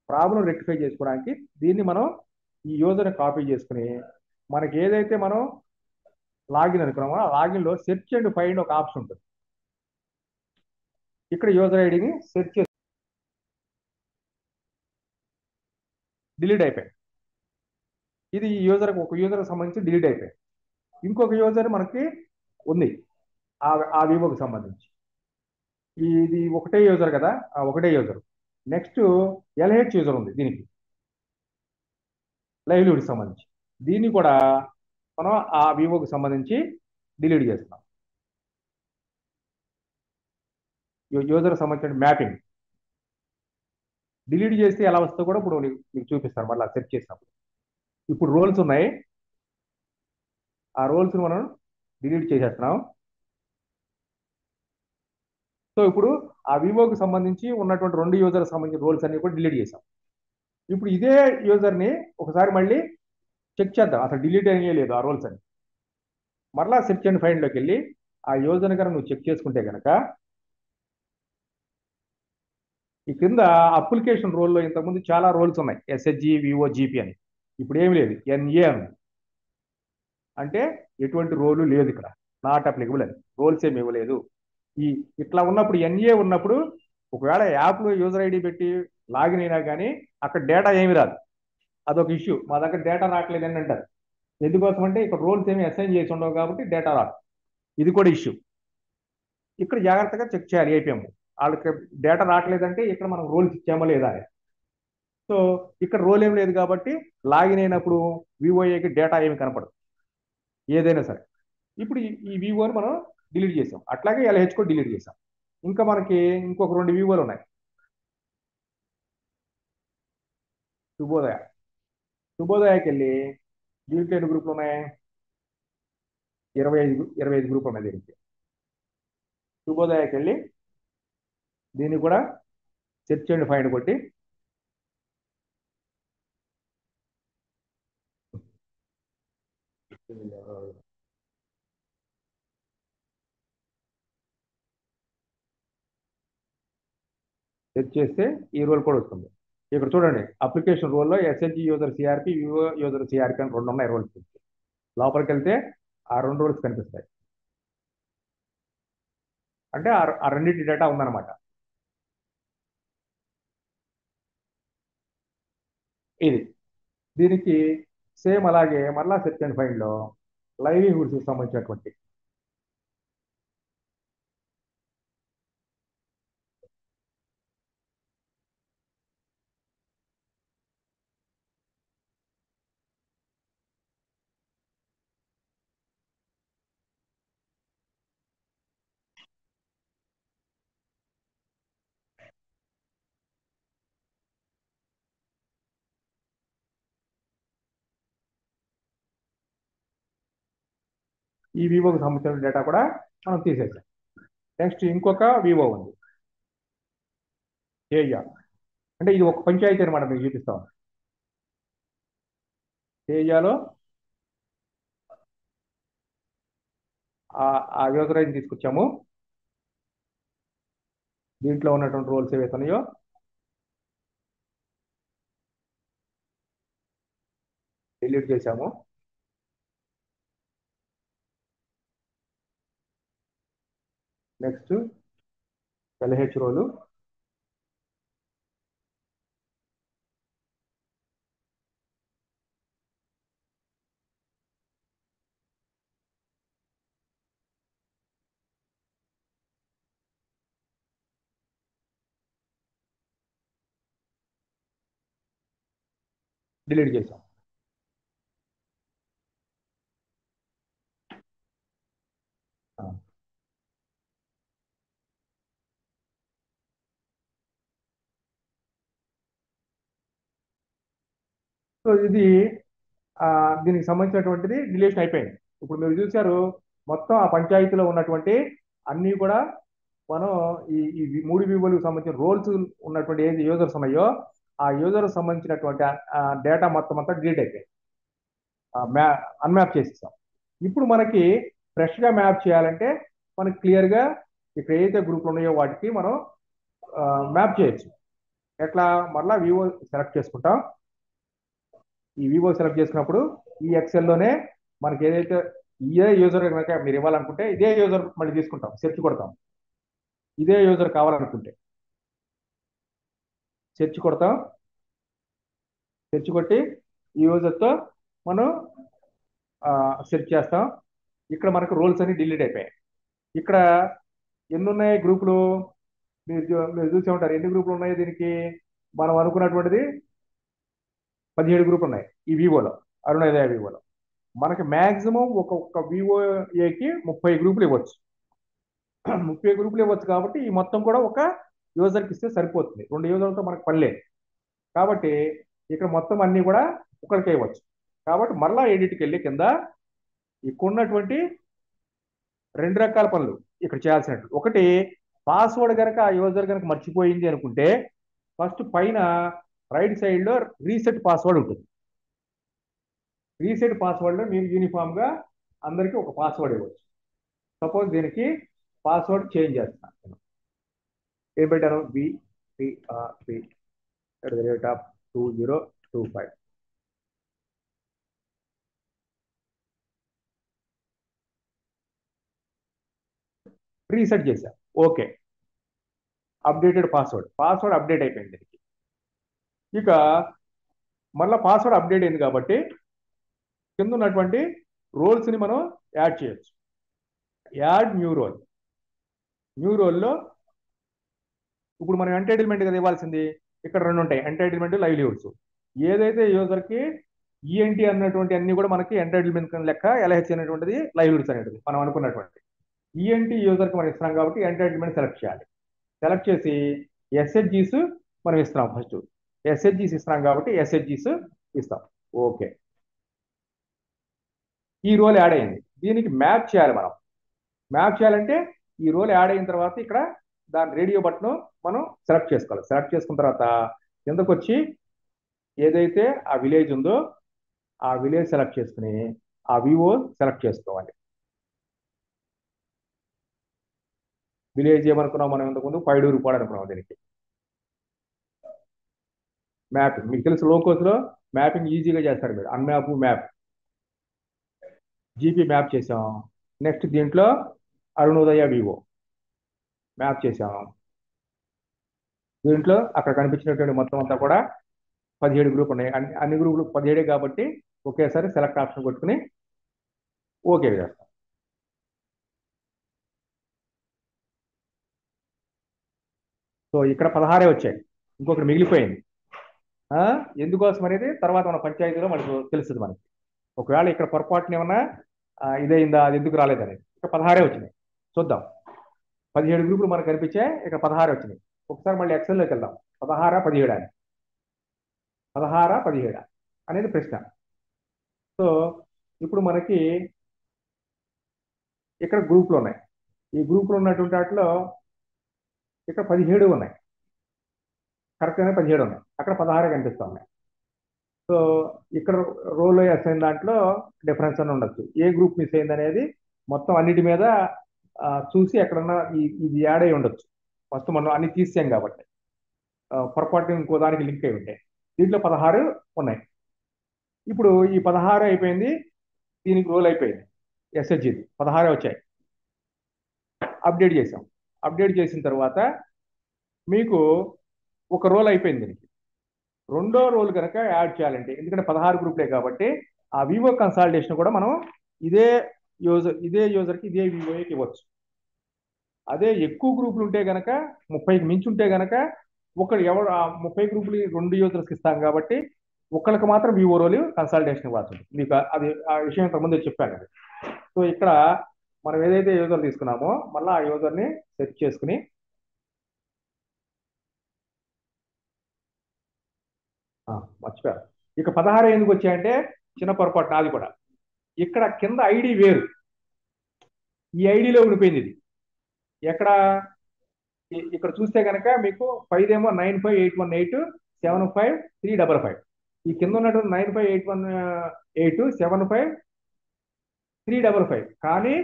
[SPEAKER 1] ప్రాబ్లం రెక్టిఫై చేసుకోవడానికి దీన్ని మనం ఈ యూజర్ని కాపీ చేసుకుని మనకి ఏదైతే మనం లాగిన్ అనుకున్నామో ఆ లాగిన్లో సెర్చ్ అండ్ ఫైండ్ ఒక ఆప్షన్ ఉంటుంది. ఇక్కడ యూజర్ ఐడిని సెర్చ్ చేసి డిలీట్ అయిపోయింది. ఇది ఈ ఒక యూజర్కి సంబంధించి డిలీట్ అయిపోయింది. ఇంకొక యూజర్ మనకి ఉంది ఆ వివోకి సంబంధించి. ఇది ఒకటే యూజర్ కదా, ఒకటే యూజర్. నెక్స్ట్ ఎల్హెచ్ యూజర్ ఉంది దీనికి, లైవ్లీహుడ్కి సంబంధించి. దీన్ని కూడా మనం ఆ వివోకి సంబంధించి డిలీట్ చేస్తున్నాం. యూజర్ సంబంధించిన మ్యాపింగ్ డిలీట్ చేస్తే ఎలా వస్తుందో కూడా ఇప్పుడు మీకు చూపిస్తాను మళ్ళీ సెర్చ్ చేసినప్పుడు. ఇప్పుడు రోల్స్ ఉన్నాయి, ఆ రోల్స్ మనం డిలీట్ చేసేస్తున్నాం. సో ఇప్పుడు ఆ వివోకి సంబంధించి ఉన్నటువంటి 2 యూజర్కి సంబంధించిన రోల్స్ అన్ని కూడా డిలీట్ చేసాం. ఇప్పుడు ఇదే యూజర్ని ఒకసారి మళ్ళీ చెక్ చేద్దాం, అసలు డిలీట్ అయ్యే లేదు ఆ రోల్స్ అని. మరలా సెర్చ్ అండ్ ఫైండ్లోకి వెళ్ళి ఆ యూజర్ని కనుక నువ్వు చెక్ చేసుకుంటే కనుక ఈ కింద అప్లికేషన్ రోల్లో ఇంతకుముందు చాలా రోల్స్ ఉన్నాయి, ఎస్హెచ్జి, వివో, జీపీ అని. ఇప్పుడు ఏమి లేదు, ఎన్ఏ అని. అంటే ఎటువంటి రోలు లేదు ఇక్కడ, నాట్ అప్లికబుల్ అని, రోల్స్ ఏమి ఇవ్వలేదు. ఈ ఇట్లా ఉన్నప్పుడు ఎన్ఏ ఉన్నప్పుడు ఒకవేళ యాప్లో యూజర్ ఐడి పెట్టి లాగిన్ అయినా కానీ అక్కడ డేటా ఏమి రాదు. అదొక ఇష్యూ. మా దగ్గర డేటా రావట్లేదని అంటారు. ఎందుకోసం అంటే ఇక్కడ రోల్స్ ఏమి అసైన్ చేసి ఉండవు కాబట్టి డేటా రాదు. ఇది కూడా ఇష్యూ. ఇక్కడ జాగ్రత్తగా చెక్ చేయాలి ఏపీఎం. వాళ్ళకి డేటా రావట్లేదంటే ఇక్కడ మనం రోల్స్ ఇచ్చామో లేదా అని. సో ఇక్కడ రోల్ ఏం లేదు కాబట్టి లాగిన్ అయినప్పుడు వివోఏకి డేటా ఏమి కనపడదు ఏదైనా సరే. ఇప్పుడు ఈ వివోని మనం డిలీట్ చేసాం, అట్లాగే ఎల్హెచ్ కూడా డిలీట్ చేసాం. ఇంకా మనకి ఇంకొక 2 వివోలు ఉన్నాయి. శుభోదయ, శుభోదయకి వెళ్ళి దీంట్లో ఎన్ని గ్రూపులు ఉన్నాయి? 25 గ్రూపులు ఉన్నాయి దీనికి. శుభోదయకి వెళ్ళి దీన్ని కూడా సెర్చ్ అండ్ ఫైండ్ కొట్టి సెట్ చేస్తే ఈ రోల్ కూడా వస్తుంది. ఇక్కడ చూడండి, అప్లికేషన్ రోల్లో SHG user CRP, Vivo user CRP అని రెండు ఉన్నాయి రోల్స్. లోపలికి వెళ్తే ఆ రెండు రోల్స్ కనిపిస్తాయి. అంటే ఆ రెండింటి డేటా ఉందన్నమాట. ఇది దీనికి సేమ్ అలాగే మళ్ళా సెర్చ్ అండ్ ఫైండ్ లో లైవ్లీహుడ్స్ సంబంధించినటువంటి ఈ వివోకి సంబంధించిన డేటా కూడా మనం తీసేసాం. నెక్స్ట్ ఇంకొక వివో ఉంది, ఏరియా. అంటే ఇది ఒక పంచాయతీ అనమాట, మీకు చూపిస్తాం. ఏరియాలో ఆ యూజర్ ఐడి తీసుకొచ్చాము. దీంట్లో ఉన్నటువంటి రోల్స్ ఏవైతే ఉన్నాయో డిలీట్ చేశాము. నెక్స్ట్ ఎల్హెచ్ రోలు డిలీట్ చేశాం. సో ఇది దీనికి సంబంధించినటువంటిది డిలీషన్ అయిపోయింది. ఇప్పుడు మీరు చూశారు, మొత్తం ఆ పంచాయతీలో ఉన్నటువంటి అన్నీ కూడా మనం ఈ మూడు వివోలకు సంబంధించిన రోల్స్ ఉన్నటువంటి ఏది యూజర్స్ ఉన్నాయో ఆ యూజర్ సంబంధించినటువంటి డేటా మొత్తం అంతా డిలీట్ అయిపోయింది. అన్మ్యాప్ చేసేసాం. ఇప్పుడు మనకి ఫ్రెష్ గా మ్యాప్ చేయాలంటే మనకి క్లియర్ గా ఇక్కడ ఏదైతే గ్రూపులు ఉన్నాయో వాటికి మనం మ్యాప్ చేయొచ్చు. ఎట్లా? మరలా వివో సెలెక్ట్ చేసుకుంటాం. ఈ వివో సెలెక్ట్ చేసుకున్నప్పుడు ఈ ఎక్సెల్లోనే మనకి ఏదైతే ఇదే యూజర్ కనుక మీరు ఇవ్వాలనుకుంటే ఇదే యూజర్ మళ్ళీ తీసుకుంటాం, సెర్చ్ కొడతాం. ఇదే యూజర్ కావాలనుకుంటే సెర్చ్ కొడతాం. సెర్చ్ కొట్టి ఈ యూజర్తో మనం సెర్చ్ చేస్తాం. ఇక్కడ మనకు రోల్స్ అన్ని డిలీట్ అయిపోయాయి. ఇక్కడ ఎన్ని ఉన్నాయి గ్రూపులు? మీరు చూసే ఉంటారు ఎన్ని గ్రూపులు ఉన్నాయి దీనికి. మనం అనుకున్నటువంటిది 17 గ్రూపులు ఉన్నాయి ఈ వివోలో, అరుణోదయ వివోలో. మనకి మాక్సిమం ఒక్కొక్క వివో ఏకి 30 గ్రూపులు ఇవ్వచ్చు. 30 గ్రూపులు ఇవ్వచ్చు కాబట్టి ఈ మొత్తం కూడా ఒక యూజర్కి ఇస్తే సరిపోతుంది. 2 యూజర్లతో మనకు పని లేదు కాబట్టి ఇక్కడ మొత్తం అన్ని కూడా ఒకరికి ఇవ్వచ్చు. కాబట్టి మరలా ఎడిట్కి వెళ్ళి కింద ఇక్కడ ఉన్నటువంటి 2 రకాల పనులు ఇక్కడ చేయాల్సినట్టు. ఒకటి, పాస్వర్డ్ కనుక ఆ యూజర్ కనుక మర్చిపోయింది అనుకుంటే ఫస్ట్ పైన రైట్ సైడ్ లో రీసెట్ పాస్వర్డ్ ఉంటుంది. రీసెట్ పాస్వర్డ్ లో మీరు యూనిఫామ్ గా అందరికీ ఒక పాస్వర్డ్ ఇవ్వచ్చు. సపోజ్ దీనికి పాస్వర్డ్ చేంజ్ చేస్తాను. ఏం పెట్టాను? BPRP@2025. రీసెట్ చేశా. ఓకే, అప్డేటెడ్ పాస్వర్డ్ అప్డేట్ అయిపోయింది దీనికి. ఇక మళ్ళీ పాస్వర్డ్ అప్డేట్ అయింది కాబట్టి కింద ఉన్నటువంటి రోల్స్ ని మనం యాడ్ చేయొచ్చు. యాడ్ న్యూ రోల్లో ఇప్పుడు మనం ఎంటైటిల్మెంట్ కదా ఇవ్వాల్సింది. ఇక్కడ 2 ఉంటాయి, ఎంటైటిల్మెంట్, లైవ్లీహుడ్స్. ఏదైతే యూజర్ కి ఈఎన్టీ అన్నటువంటి అన్ని కూడా మనకి ఎంటైటిల్మెంట్ లెక్క, ఎల్హెచ్ అనేటువంటిది లైవ్లీహుడ్స్ అనేటువంటిది మనం అనుకున్నటువంటి. ఈఎన్టీ యూజర్ కి మనం ఇస్తున్నాం కాబట్టి ఎంటైటిల్మెంట్ సెలెక్ట్ చేయాలి. సెలెక్ట్ చేసి ఎస్హెచ్జీస్ మనం ఇస్తున్నాం. ఫస్ట్ ఎస్హెచ్జీస్ ఇస్తున్నాం కాబట్టి ఎస్హెచ్జీస్ ఇస్తాం. ఓకే, ఈ రోల్ యాడ్ అయింది. దీనికి మ్యాప్ చేయాలి. మనం మ్యాప్ చేయాలంటే ఈ రోల్ యాడ్ అయిన తర్వాత ఇక్కడ దాని రేడియో బటన్ మనం సెలెక్ట్ చేసుకోవాలి. సెలెక్ట్ చేసుకున్న తర్వాత కిందకు వచ్చి ఏదైతే ఆ విలేజ్ ఉందో ఆ విలేజ్ సెలెక్ట్ చేసుకుని ఆ వివో సెలెక్ట్ చేసుకోవాలి. విలేజ్ ఏమనుకున్నాం మనం ఇంతకుముందు పైడూరుపాడు అనుకున్నాం. దీనికి మ్యాపింగ్ మీకు తెలుసు, లోకోస్లో మ్యాపింగ్ ఈజీగా చేస్తారు మీరు. అన్మ్యాప్ మ్యాప్ జీపీ మ్యాప్ చేసాం. నెక్స్ట్ దీంట్లో అరుణోదయ వివో మ్యాప్ చేసాం. దీంట్లో అక్కడ కనిపించినటువంటి మొత్తం అంతా కూడా 17 గ్రూప్ ఉన్నాయి. అన్ని గ్రూపులు 17 కాబట్టి ఒకేసారి సెలెక్ట్ ఆప్షన్ కొట్టుకుని ఓకే చేస్తాం. సో ఇక్కడ 16 వచ్చాయి, ఇంకొకటి మిగిలిపోయింది. ఎందుకోసం అనేది తర్వాత మన పంచాయతీలో మనకు తెలుస్తుంది మనకి. ఒకవేళ ఇక్కడ పొరపాటున ఏమన్నా ఇదైందా, అది ఎందుకు రాలేదనేది. ఇక్కడ 16 వచ్చినాయి. చూద్దాం. 17 గ్రూపులు మనకు కనిపించాయి, ఇక్కడ 16 వచ్చినాయి. ఒకసారి మళ్ళీ ఎక్సెల్లోకి వెళ్దాం. 16 17 అని, 16 17 అనేది ప్రశ్న. సో ఇప్పుడు మనకి ఇక్కడ గ్రూపులు ఉన్నాయి. ఈ గ్రూపులు ఉన్నటువంటి వాటిలో ఇక్కడ 17 ఉన్నాయి, కరెక్ట్గానే 17 ఉన్నాయి. అక్కడ 16 కనిపిస్తున్నాయి. సో ఇక్కడ రోల్ అసైన్ దాంట్లో డిఫరెన్స్ అని ఉండొచ్చు. ఏ గ్రూప్ మిస్ అయింది అనేది మొత్తం అన్నిటి మీద చూసి ఎక్కడన్నా ఇది యాడ్ అయి ఉండొచ్చు. ఫస్ట్ మనం అన్ని తీసాం కాబట్టి పొరపాటు ఇంకో దానికి లింక్ అయి ఉంటాయి. దీంట్లో 16 ఉన్నాయి. ఇప్పుడు ఈ 16 అయిపోయింది, దీనికి రోల్ అయిపోయింది. ఎస్హెచ్జిది 16 వచ్చాయి. అప్డేట్ చేసాం. అప్డేట్ చేసిన తర్వాత మీకు ఒక రోల్ అయిపోయింది. దీనికి రెండో రోల్ కనుక యాడ్ చేయాలంటే, ఎందుకంటే 16 గ్రూప్లే కాబట్టి ఆ వివో కన్సాలిడేషన్ కూడా మనం ఇదే యూజర్కి ఇదే వివోకి ఇవ్వచ్చు. అదే ఎక్కువ గ్రూపులు ఉంటే గనక 30కి మించి ఉంటే గనక ఒకరు ఎవరు 30 గ్రూపులు 2 యూజర్స్కి ఇస్తాం కాబట్టి ఒకళ్ళకి మాత్రం వివో రోల్ కన్సల్టేషన్ ఇవ్వాల్సింది. మీకు అది ఆ విషయం ఇంతకుముందే చెప్పాను అది. సో ఇక్కడ మనం ఏదైతే యూజర్ తీసుకున్నామో మళ్ళీ ఆ యూజర్ని సెట్ చేసుకుని మర్చిపోయారు. ఇక 16 ఎందుకు వచ్చాయంటే చిన్న పొరపాటు నాది కూడా. ఇక్కడ కింద ఐడి వేరు, ఈ ఐడిలో ఉండిపోయింది ఇది. ఎక్కడ ఇక్కడ చూస్తే కనుక మీకు 5 ఏమో 9581875355. ఈ కింద ఉన్నటువంటి 9581875355. కానీ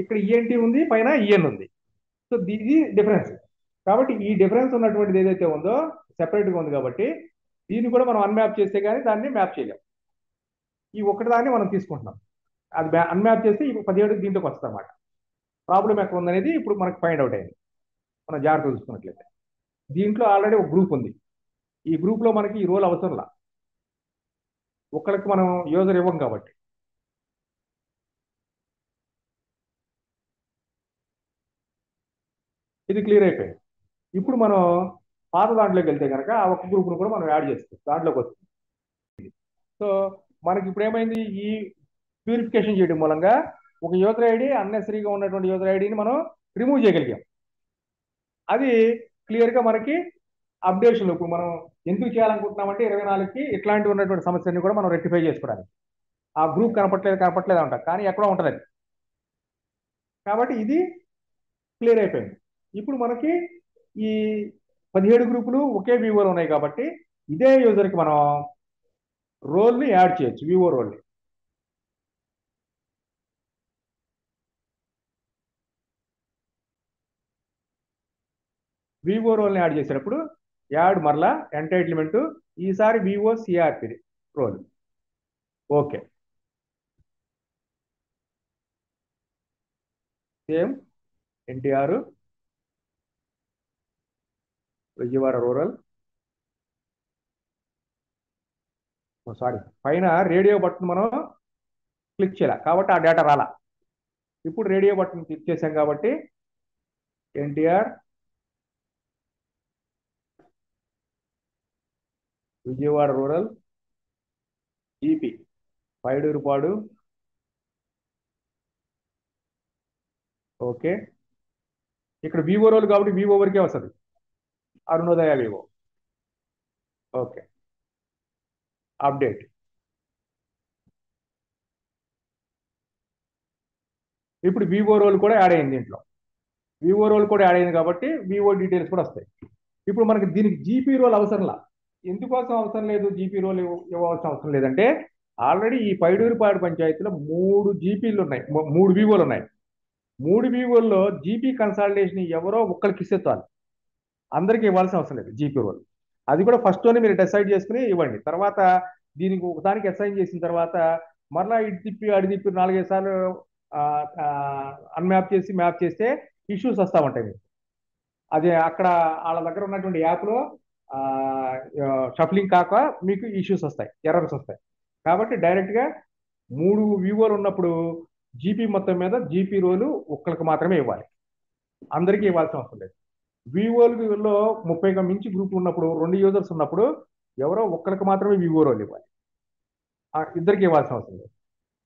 [SPEAKER 1] ఇక్కడ ఈఎన్టీ ఉంది, పైన ఈఎన్ ఉంది. సో ఇది డిఫరెన్స్. కాబట్టి ఈ డిఫరెన్స్ ఉన్నటువంటిది ఏదైతే ఉందో సెపరేట్గా ఉంది కాబట్టి దీన్ని కూడా మనం అన్మ్యాప్ చేస్తే కానీ దాన్ని మ్యాప్ చేయలేం. ఈ ఒక్కటి దాన్ని మనం తీసుకుంటున్నాం. అది అన్మ్యాప్ చేస్తే ఈ 17 దీంట్లోకి వస్తుంది అన్నమాట. ప్రాబ్లం ఎక్కడ ఉందనేది ఇప్పుడు మనకు ఫైండ్ అవుట్ అయింది. మనం జాగ్రత్త చూసుకున్నట్లయితే దీంట్లో ఆల్రెడీ ఒక గ్రూప్ ఉంది. ఈ గ్రూప్లో మనకి ఈ రోల్ అవసరంలా, ఒక్కరికి మనం యూజర్ ఇవ్వం కాబట్టి. ఇది క్లియర్ అయిపోయింది. ఇప్పుడు మనం పాత దాంట్లోకి వెళ్తే కనుక ఆ ఒక్క గ్రూప్ను కూడా మనం యాడ్ చేస్తాం, దాంట్లోకి వస్తుంది. సో మనకి ఇప్పుడు ఏమైంది, ఈ ప్యూరిఫికేషన్ చేయడం మూలంగా ఒక యూజర్ ఐడి అన్నెసరీగా ఉన్నటువంటి యూజర్ ఐడిని మనం రిమూవ్ చేయగలిగాం. అది క్లియర్గా మనకి అప్డేషన్ ఇప్పుడు మనం ఎందుకు చేయాలనుకుంటున్నామంటే 24కి ఇట్లాంటి ఉన్నటువంటి సమస్యని కూడా మనం రెక్టిఫై చేసుకోవడానికి. ఆ గ్రూప్ కనపట్లేదు అంట, కానీ ఎక్కడో ఉంటుంది అది. కాబట్టి ఇది క్లియర్ అయిపోయింది. ఇప్పుడు మనకి ఈ 17 గ్రూపులు ఒకే వివోలో ఉన్నాయి కాబట్టి ఇదే యూజర్కి మనం రోల్ని యాడ్ చేయొచ్చు, వివో రోల్ని. వివో రోల్ని యాడ్ చేసేటప్పుడు యాడ్ మరలా ఎంటైటిల్మెంట్, ఈసారి VO CRP role. Okay, same NTR Vijayawada rural. Sorry, పైన రేడియో బటన్ మనం క్లిక్ చేయాలి కాబట్టి ఆ డేటా రాలా. ఇప్పుడు రేడియో బటన్ క్లిక్ చేసాం కాబట్టి ఎన్టీఆర్ విజయవాడ రూరల్ ఈపీ పైడూరుపాడు. ఓకే, ఇక్కడ వివో రోల్ కాబట్టి వివో వరకే వస్తుంది, అరుణోదయ వివో. Okay, update. ఇప్పుడు వివో రోల్ కూడా యాడ్ అయింది. దీంట్లో వివో రోల్ కూడా యాడ్ అయింది కాబట్టి వివో డీటెయిల్స్ కూడా వస్తాయి. ఇప్పుడు మనకి దీనికి జీపీ రోల్ అవసరంలా. ఎందుకోసం అవసరం లేదు, జీపీ రోల్ ఇవ్వాల్సిన అవసరం లేదంటే ఆల్రెడీ ఈ పైడూరుపాడు పంచాయతీలో 3 జీపీలు ఉన్నాయి, 3 వివోలు ఉన్నాయి. 3 వివోల్లో జీపీ కన్సాలిడేషన్ ఎవరో ఒక్కరికి ఇస్తే చాలు, అందరికీ ఇవ్వాల్సిన అవసరం లేదు జీపీ రోల్. అది కూడా ఫస్ట్లోనే మీరు డిసైడ్ చేసుకుని ఇవ్వండి. తర్వాత దీనికి ఒకదానికి అసైన్ చేసిన తర్వాత మరలా ఇటు తిప్పి అడి తిప్పి 4-5 సార్లు అన్మ్యాప్ చేసి మ్యాప్ చేస్తే ఇష్యూస్ వస్తూ ఉంటాయి మీకు. అది అక్కడ వాళ్ళ దగ్గర ఉన్నటువంటి యాప్లో షఫ్లింగ్ కాక మీకు ఇష్యూస్ వస్తాయి, ఎర్రర్స్ వస్తాయి. కాబట్టి డైరెక్ట్గా 3 వివోలు ఉన్నప్పుడు జీపీ మొత్తం మీద జీపీ రోలు ఒక్కరికి మాత్రమే ఇవ్వాలి, అందరికీ ఇవ్వాల్సిన అవసరం లేదు. వివోలో 30కి మించి గ్రూప్ ఉన్నప్పుడు 2 యూజర్స్ ఉన్నప్పుడు ఎవరో ఒక్కరికి మాత్రమే వివో రోల్ ఇవ్వాలి, ఇద్దరికి ఇవ్వాల్సిన అవసరం లేదు.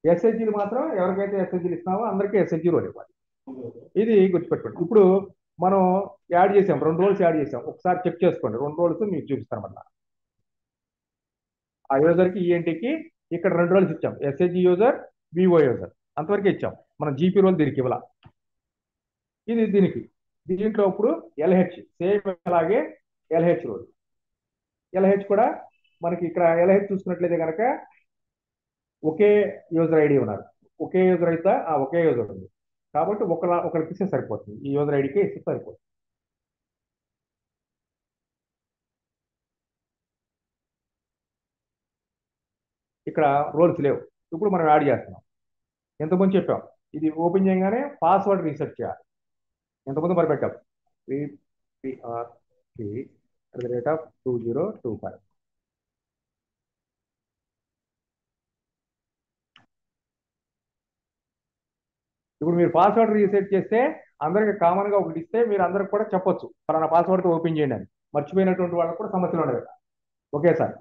[SPEAKER 1] ఎస్హెచ్జీలు మాత్రం ఎవరికైతే ఎస్హెచ్జీలు ఇస్తామో అందరికీ ఎస్హెచ్జీ రోల్ ఇవ్వాలి. ఇది గుర్తుపెట్టుకోండి. ఇప్పుడు మనం యాడ్ చేసాం, 2 రోల్స్ యాడ్ చేసాం, ఒకసారి చెక్ చేసుకోండి. 2 రోల్స్ మీకు చూపిస్తాను మళ్ళీ. ఆ యూజర్కి ఈఎన్టీకి ఇక్కడ 2 రోల్స్ ఇచ్చాం, ఎస్హెచ్జీ యూజర్, వివో యూజర్, అంతవరకు ఇచ్చాం. మనం జీపీ రోల్ దీనికి ఇవ్వాల. ఇది దీనికి. దీంట్లో ఇప్పుడు ఎల్హెచ్ సేమ్ అలాగే ఎల్హెచ్ రోల్. ఎల్హెచ్ కూడా మనకి ఇక్కడ ఎల్హెచ్ చూసుకున్నట్లయితే కనుక ఒకే యూజర్ ఐడి ఉన్నారు, ఒకే యూజర్ అయితే ఒకే యూజర్ ఉంది. కాబట్టి ఒకరికి ఇస్తే సరిపోతుంది, ఈ యూజర్ ఐడికి ఇస్తే సరిపోతుంది. ఇక్కడ రోల్స్ లేవు, ఇప్పుడు మనం యాడ్ చేస్తున్నాం. ఎంతమంది చెప్పాం, ఇది ఓపెన్ చేయగానే పాస్వర్డ్ రీసెట్ చేయాలి. ఎంతమంది మరి పెట్టాం, PPR3@2025. ఇప్పుడు మీరు పాస్వర్డ్ రీసెట్ చేస్తే అందరికి కామన్ గా ఒకటి ఇస్తే మీరు అందరికి కూడా చెప్పొచ్చు ఫలానా పాస్వర్డ్ తో ఓపెన్ చేయండి అని. మర్చిపోయినటువంటి వాళ్ళకి కూడా సమస్యలు ఉండదు ఓకే సార్.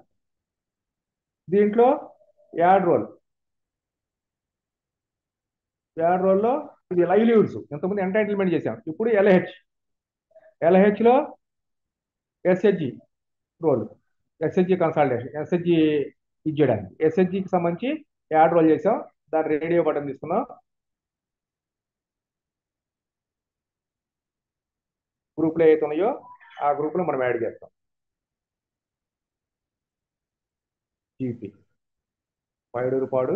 [SPEAKER 1] దీంట్లో యాడ్ రోల్, యాడ్ రోల్లో ఇది లైవ్లీవుడ్స్, ఎంతమంది ఎంటైటిల్మెంట్ చేశాం. ఇప్పుడు ఎల్హెచ్ లో SHG role, SHG consolidation, SHG ఇది చేయడానికి ఎస్హెచ్జికి సంబంధించి యాడ్ రోల్ చేసాం. దాని రేడియో బటన్ తీసుకున్నాం, గ్రూప్లో ఏదైతే ఉన్నాయో ఆ గ్రూప్లో మనం యాడ్ చేస్తాం. జీపీ పైడూరుపాడు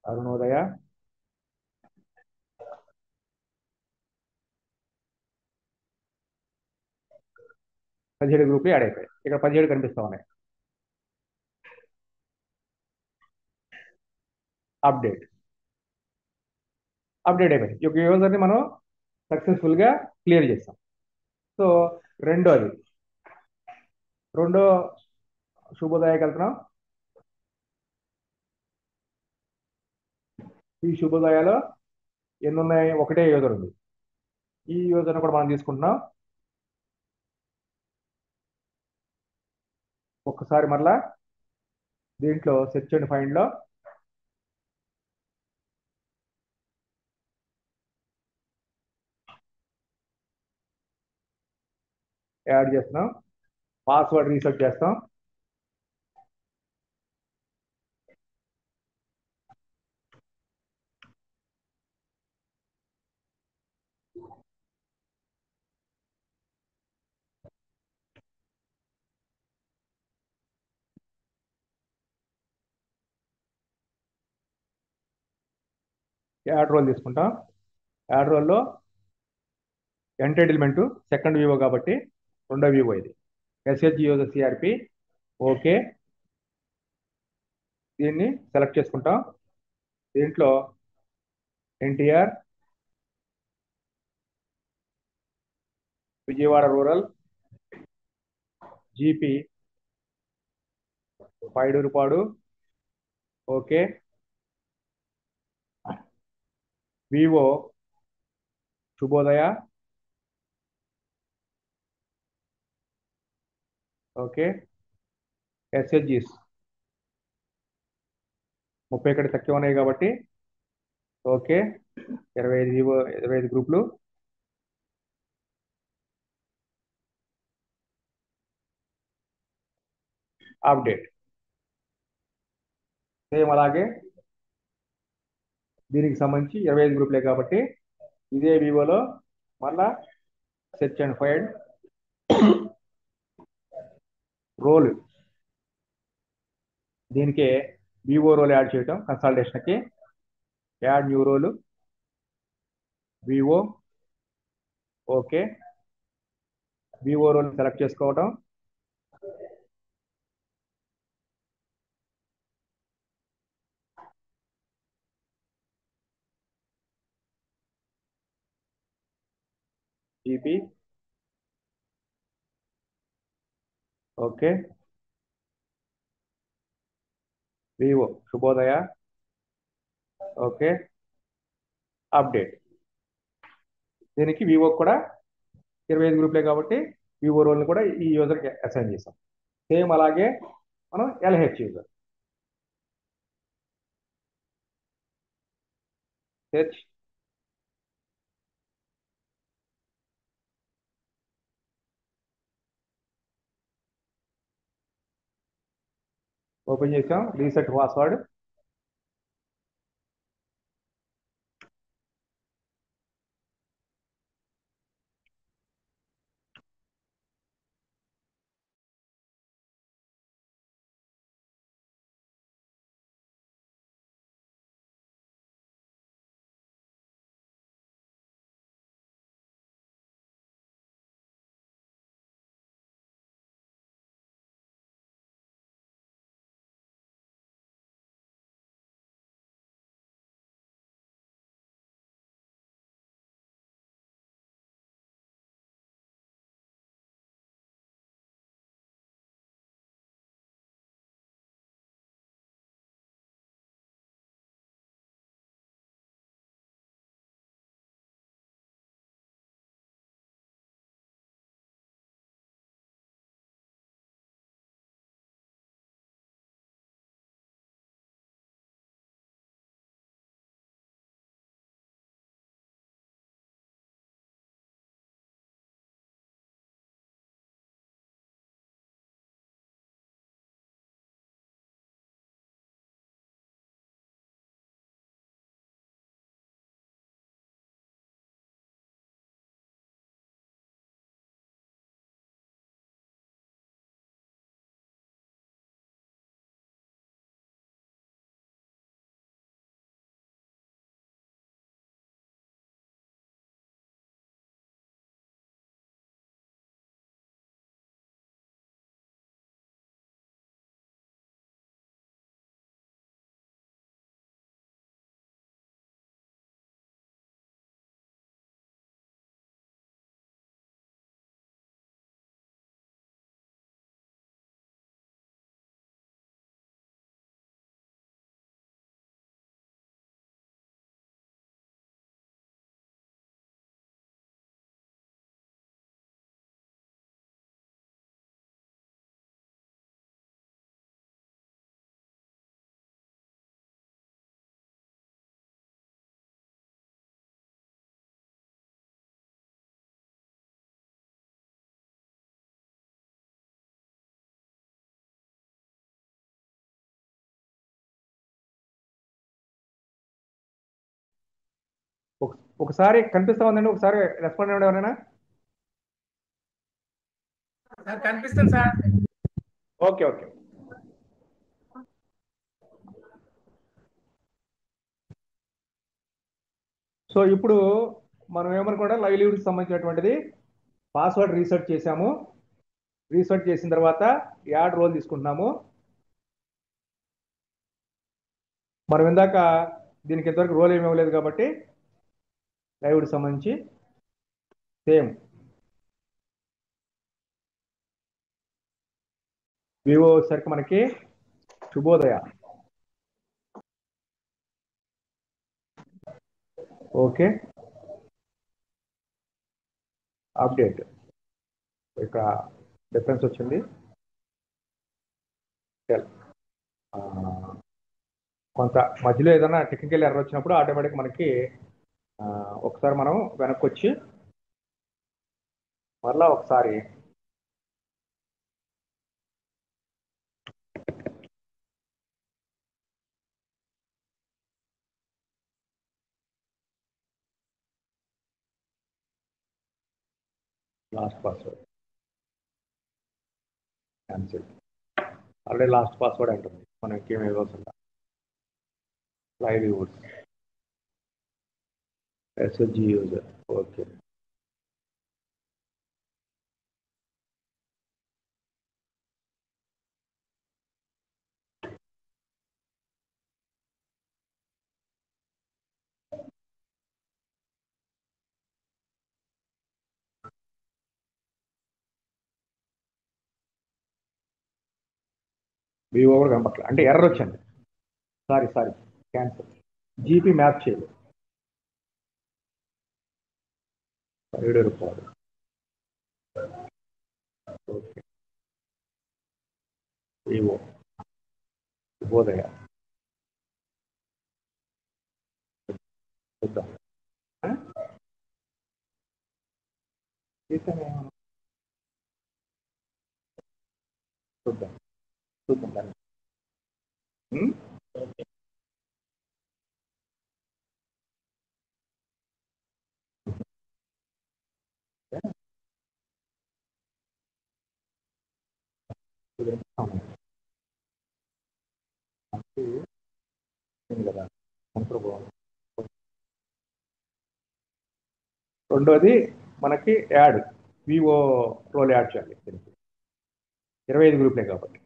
[SPEAKER 1] అరుణోదయ 17 గ్రూపులు యాడ్ అయిపోయాయి. ఇక్కడ 17 కనిపిస్తా ఉన్నాయి. అప్డేట్ అయిపోయింది. ఈ యొక్క యూజర్ని మనం సక్సెస్ఫుల్గా క్లియర్ చేస్తాం. సో రెండో శుభోదయకి వెళ్తున్నాం. ఈ శుభోదయాలో ఎన్ని ఉన్నాయి, ఒకటే యూజర్ ఉంది. ఈ యూజర్ని కూడా మనం తీసుకుంటున్నాం. ఒక్కసారి మరలా దీంట్లో సెర్చ్ అండ్ ఫైండ్లో యాడ్ చేస్తున్నాం, పాస్వర్డ్ రీసెట్ చేస్తాం. యాడ్ రోల్ తీసుకుంటాం. యాడ్ రోల్లో ఎంటైటిల్మెంట్ సెకండ్ వివో కాబట్టి రెండో వివో ఇది. ఎస్హెచ్జి యూజర్ సిఆర్పి ఓకే, దీన్ని సెలెక్ట్ చేసుకుంటాం. దీంట్లో NTR Vijayawada rural GP Paidurupadu okay, VO Shubhodaya okay, ఎస్హెచ్జిస్ 30 ఇక్కడ తక్కువ ఉన్నాయి కాబట్టి ఓకే, 25 వివో 25 గ్రూపులు. అప్డేట్ సేమ్ అలాగే దీనికి సంబంధించి 25 గ్రూపులే కాబట్టి ఇదే వివోలో మళ్ళా సెర్చ్ అండ్ ఫైండ్ రోల్, దీనికి వివో రోల్ యాడ్ చేయటం కన్సల్టేషన్కి. Add new role VO. Okay, VO role select చేసుకోవటం. GP. Okay, VO Shubhodaya. Okay, update. దీనికి వివో కూడా 25 గ్రూప్లే కాబట్టి వివో రోల్ని కూడా ఈ యూజర్కి అసైన్ చేసాం. సేమ్ అలాగే మనం ఎల్హెచ్ యూజర్ సెర్చ్. ఓపెన్ చేసాం, రీసెట్ పాస్వర్డ్. ఒకసారి కనిపిస్తా ఉందండి, ఒకసారి రెస్పాండ్ అవ్వండి ఎవరైనా.
[SPEAKER 2] కనిపిస్తుంది సార్.
[SPEAKER 1] Okay okay. సో ఇప్పుడు మనం ఏమనుకోవడం, లైవ్లీహుడ్కి సంబంధించినటువంటిది పాస్వర్డ్ రీసెట్ చేసాము. రీసెట్ చేసిన తర్వాత యాడ్ రోల్ తీసుకుంటున్నాము. మనం ఇందాక దీనికి ఇంతవరకు రోల్ ఏమి ఇవ్వలేదు కాబట్టి లైవ్లీహుడ్కి సంబంధించి సేమ్ వివో వచ్చేసరికి మనకి శుభోదయ. Okay, update. ఇక్కడ డిఫరెన్స్ వచ్చింది. కొంత మధ్యలో ఏదైనా టెక్నికల్ ఎర్రర్ వచ్చినప్పుడు ఆటోమేటిక్ మనకి ఒకసారి మనం వెనక్కి వచ్చి మరలా ఒకసారి last password cancel. Already last password అంటుంది మనకి ఏమి ఇవ్వాల్సిందా livelihoods SSG user okay VO కూడా కనపట్లేదు అంటే ఎర్రర్ వచ్చింది సారీ క్యాన్సల్ జీపీ మ్యాప్ చేయలేదు 7 రూపాయలు ఓకే వివో శుభోదయ చూద్దాం ఆ? చేశానే. చూద్దాం చూద్దాం దాన్ని ఉమ్? చూద్దాం. మనకి ఉంది కదా కంట్రోల్ బాగుంది. రెండోది మనకి యాడ్ వివో రోల్ యాడ్ చేయాలి దీనికి 25 గ్రూప్లే కాబట్టి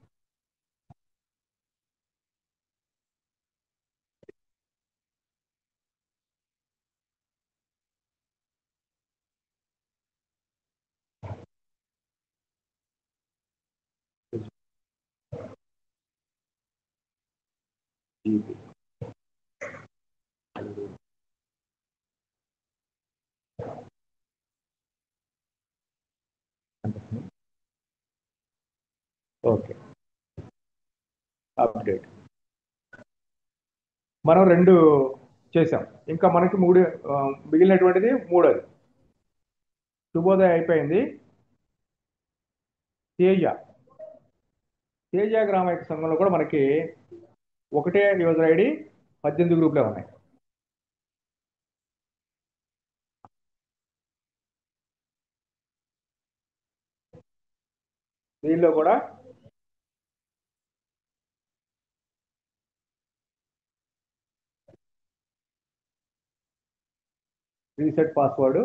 [SPEAKER 1] జీపీ ఓకే అప్డేట్ మనం 2 చేసాం ఇంకా మనకి మిగిలినటువంటిది మూడోది శుభోదయ అయిపోయింది తేజ గ్రామైక సంఘంలో కూడా మనకి ఒకటే యూజర్ ఐడి 18 గ్రూప్లే ఉన్నాయి దీనిలో కూడా రీసెట్ పాస్వర్డ్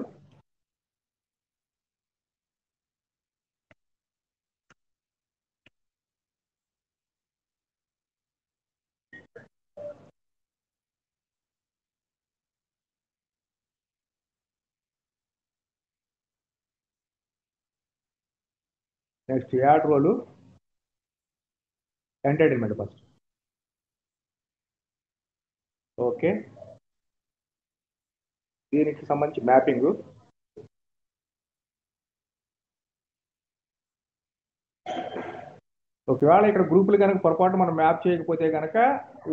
[SPEAKER 1] నెక్స్ట్ యాడ్ రోలు ఎంటర్టైన్మెంట్ ఫస్ట్ ఓకే దీనికి సంబంధించి మ్యాపింగ్ ఒకవేళ ఇక్కడ గ్రూపులు కనుక పొరపాటు మనం మ్యాప్ చేయకపోతే కనుక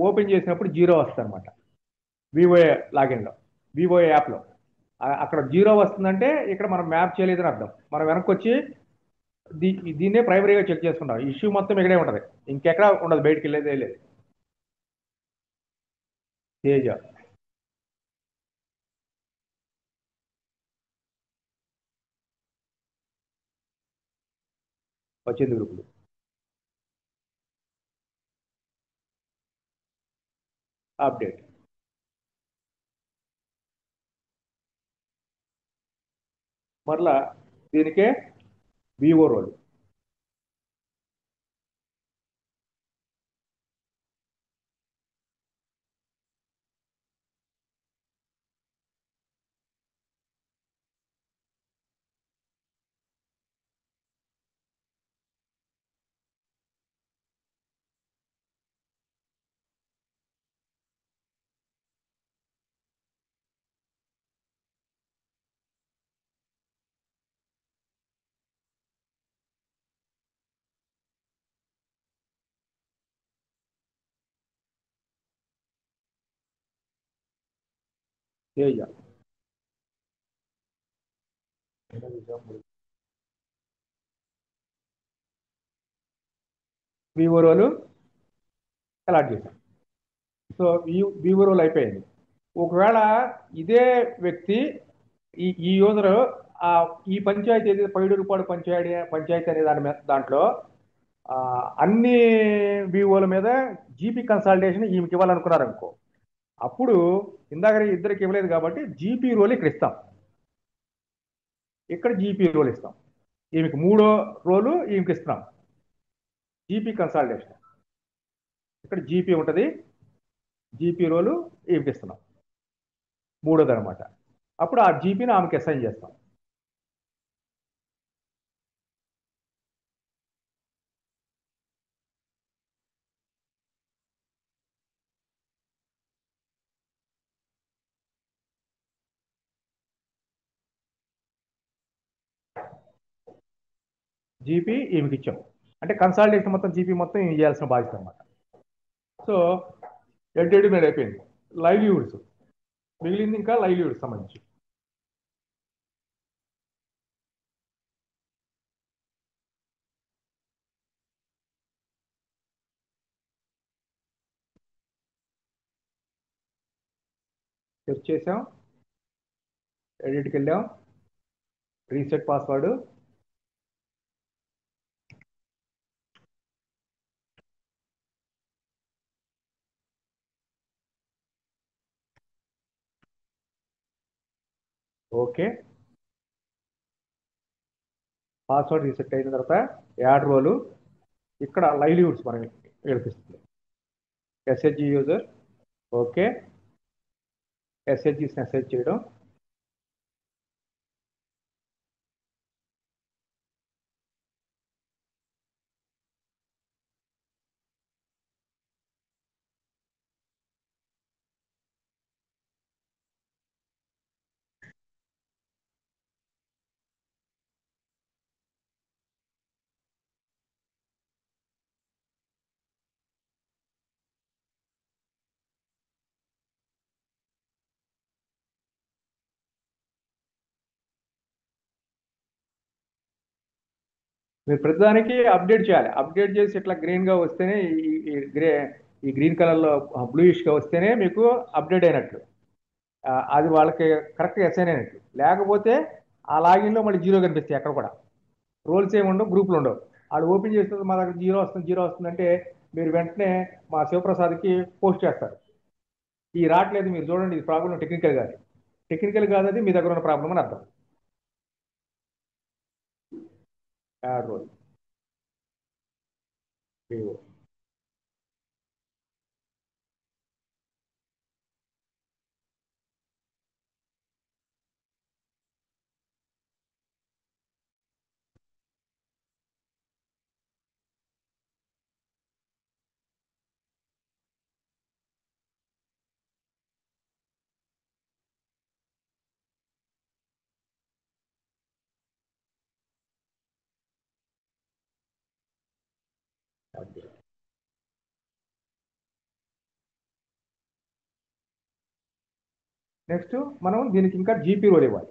[SPEAKER 1] ఓపెన్ చేసినప్పుడు 0 వస్తుంది అనమాట వివోఏ లాగిన్లో వివోఏ యాప్లో అక్కడ 0 వస్తుందంటే ఇక్కడ మనం మ్యాప్ చేయలేదని అర్థం మనం వెనక్కి వచ్చి దీన్నే ప్రైమరీగా చెక్ చేసుకుంటాం ఇష్యూ మొత్తం ఇక్కడే ఉంటుంది ఇంకెక్కడ ఉండదు బయటికి వెళ్ళేదే లేదు తేజ వచ్చింది గ్రూపులు అప్డేట్ మరలా దీనికే వివో రోల్ తేజ వివో రోలు అలాట్ చేశాం సో వివో రోల్ అయిపోయింది ఒకవేళ ఇదే వ్యక్తి ఈ యూజర్ ఈ పంచాయతీ ఏదైతే 7 రూపాయల పంచాయతీ అనే దాంట్లో అన్ని వివోల మీద జీపీ కన్సల్టేషన్ ఈమెకి ఇవ్వాలనుకున్నారు అనుకో, అప్పుడు ఇందాక ఇద్దరికి ఇవ్వలేదు కాబట్టి జీపీ రోల్ ఇక్కడ ఇస్తాం, ఇక్కడ జీపీ రోల్ ఇస్తాం. ఈమెకి మూడో రోలు ఈమెకి ఇస్తున్నాం, జీపీ కన్సల్టేషన్. ఇక్కడ జీపీ ఉంటుంది, జీపీ రోలు ఈమెకి ఇస్తున్నాం, మూడోది అనమాట. అప్పుడు ఆ జీపీని ఆమెకి అసైన్ చేస్తాం. జీపీ ఈమెకి ఇచ్చాం అంటే కన్సల్టేషన్ మొత్తం జీపీ మొత్తం ఈమె చేయాల్సిన బాధ్యత అనమాట. సో ఎడ్యుకేటెడ్ మీద అయిపోయింది. లైవ్లీవుడ్స్ మిగిలింది, ఇంకా లైవ్లీవుడ్స్ సంబంధించి. సెర్చ్ చేసాం, ఎడిట్కి వెళ్ళాం, reset password, okay. Password reset అయిన తర్వాత యాడ్ రోలు, ఇక్కడ లైవ్లీవుడ్స్ మనకి కనిపిస్తుంది. SHG user, okay. ఎస్హెచ్జిస్ మెసేజ్ చేయడం, మీరు ప్రతిదానికి అప్డేట్ చేయాలి. అప్డేట్ చేసి ఇట్లా గ్రీన్గా వస్తేనే ఈ గ్రీన్ కలర్లో బ్లూయిష్గా వస్తేనే మీకు అప్డేట్ అయినట్లు, అది వాళ్ళకి కరెక్ట్గా అసైన్ అయినట్లు. లేకపోతే ఆ లాగిన్లో మళ్ళీ జీరో కనిపిస్తాయి, అక్కడ కూడా రోల్స్ ఏమి ఉండవు, గ్రూపులు ఉండవు. ఆడు ఓపెన్ చేస్తే మా దగ్గర జీరో వస్తుంది, జీరో వస్తుందంటే మీరు వెంటనే మా శివప్రసాద్కి పోస్ట్ చేస్తారు, ఈ రావట్లేదు మీరు చూడండి, ఇది ప్రాబ్లం టెక్నికల్ కాదు. టెక్నికల్ కాదు, అది మీ దగ్గర ఉన్న ప్రాబ్లం అని అర్థం. Add role Vivo. నెక్స్ట్ మనం దీనికి ఇంకా జీపీ రోల్ ఇవ్వాలి.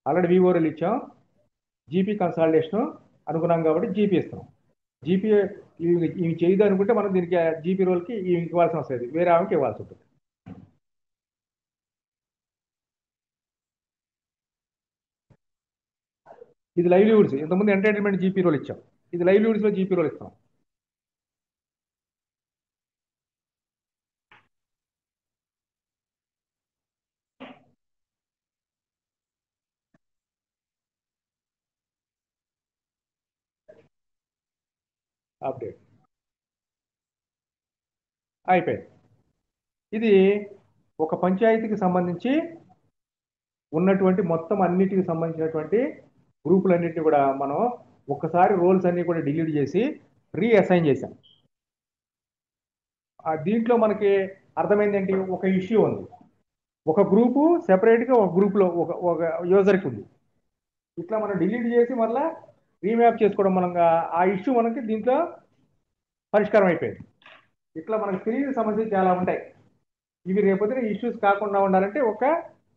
[SPEAKER 1] ఆల్రెడీ వివో రోల్ ఇచ్చాం, జీపీ కన్సల్టేషన్ అనుకున్నాం కాబట్టి జీపీ ఇస్తాం. జీపీ ఇవి చేయదు అనుకుంటే మనం దీనికి జీపీ రోల్కి ఇవ్వాల్సిన వస్తుంది, వేరే ఆమెకి ఇవ్వాల్సి ఉంటుంది. ఇది లైవ్లీవుడ్స్, ఇంతకుముందు ఎంటర్టైన్మెంట్ జీపీ రోల్ ఇచ్చాం, ఇది లైవ్లీవుడ్స్లో జీపీ రోల్ ఇస్తాం. అప్డేట్ అయిపోయింది. ఇది ఒక పంచాయతీకి సంబంధించి ఉన్నటువంటి మొత్తం అన్నిటికి సంబంధించినటువంటి గ్రూపులన్నింటినీ కూడా మనం ఒక్కసారి రోల్స్ అన్ని కూడా డిలీట్ చేసి రీఅసైన్ చేశాం. దీంట్లో మనకి అర్థమైంది ఏంటి, ఒక ఇష్యూ ఉంది, ఒక గ్రూపు సెపరేట్గా ఒక గ్రూప్లో ఒక ఒక యూజర్కి ఉంది. ఇట్లా మనం డిలీట్ చేసి మళ్ళీ రీమ్యాప్ చేసుకోవడం మూలంగా ఆ ఇష్యూ మనకి దీంట్లో పరిష్కారం అయిపోయింది. ఇట్లా మనకు తెలియని సమస్యలు చాలా ఉంటాయి. ఇవి రేపొద్దున ఇష్యూస్ కాకుండా ఉండాలంటే ఒక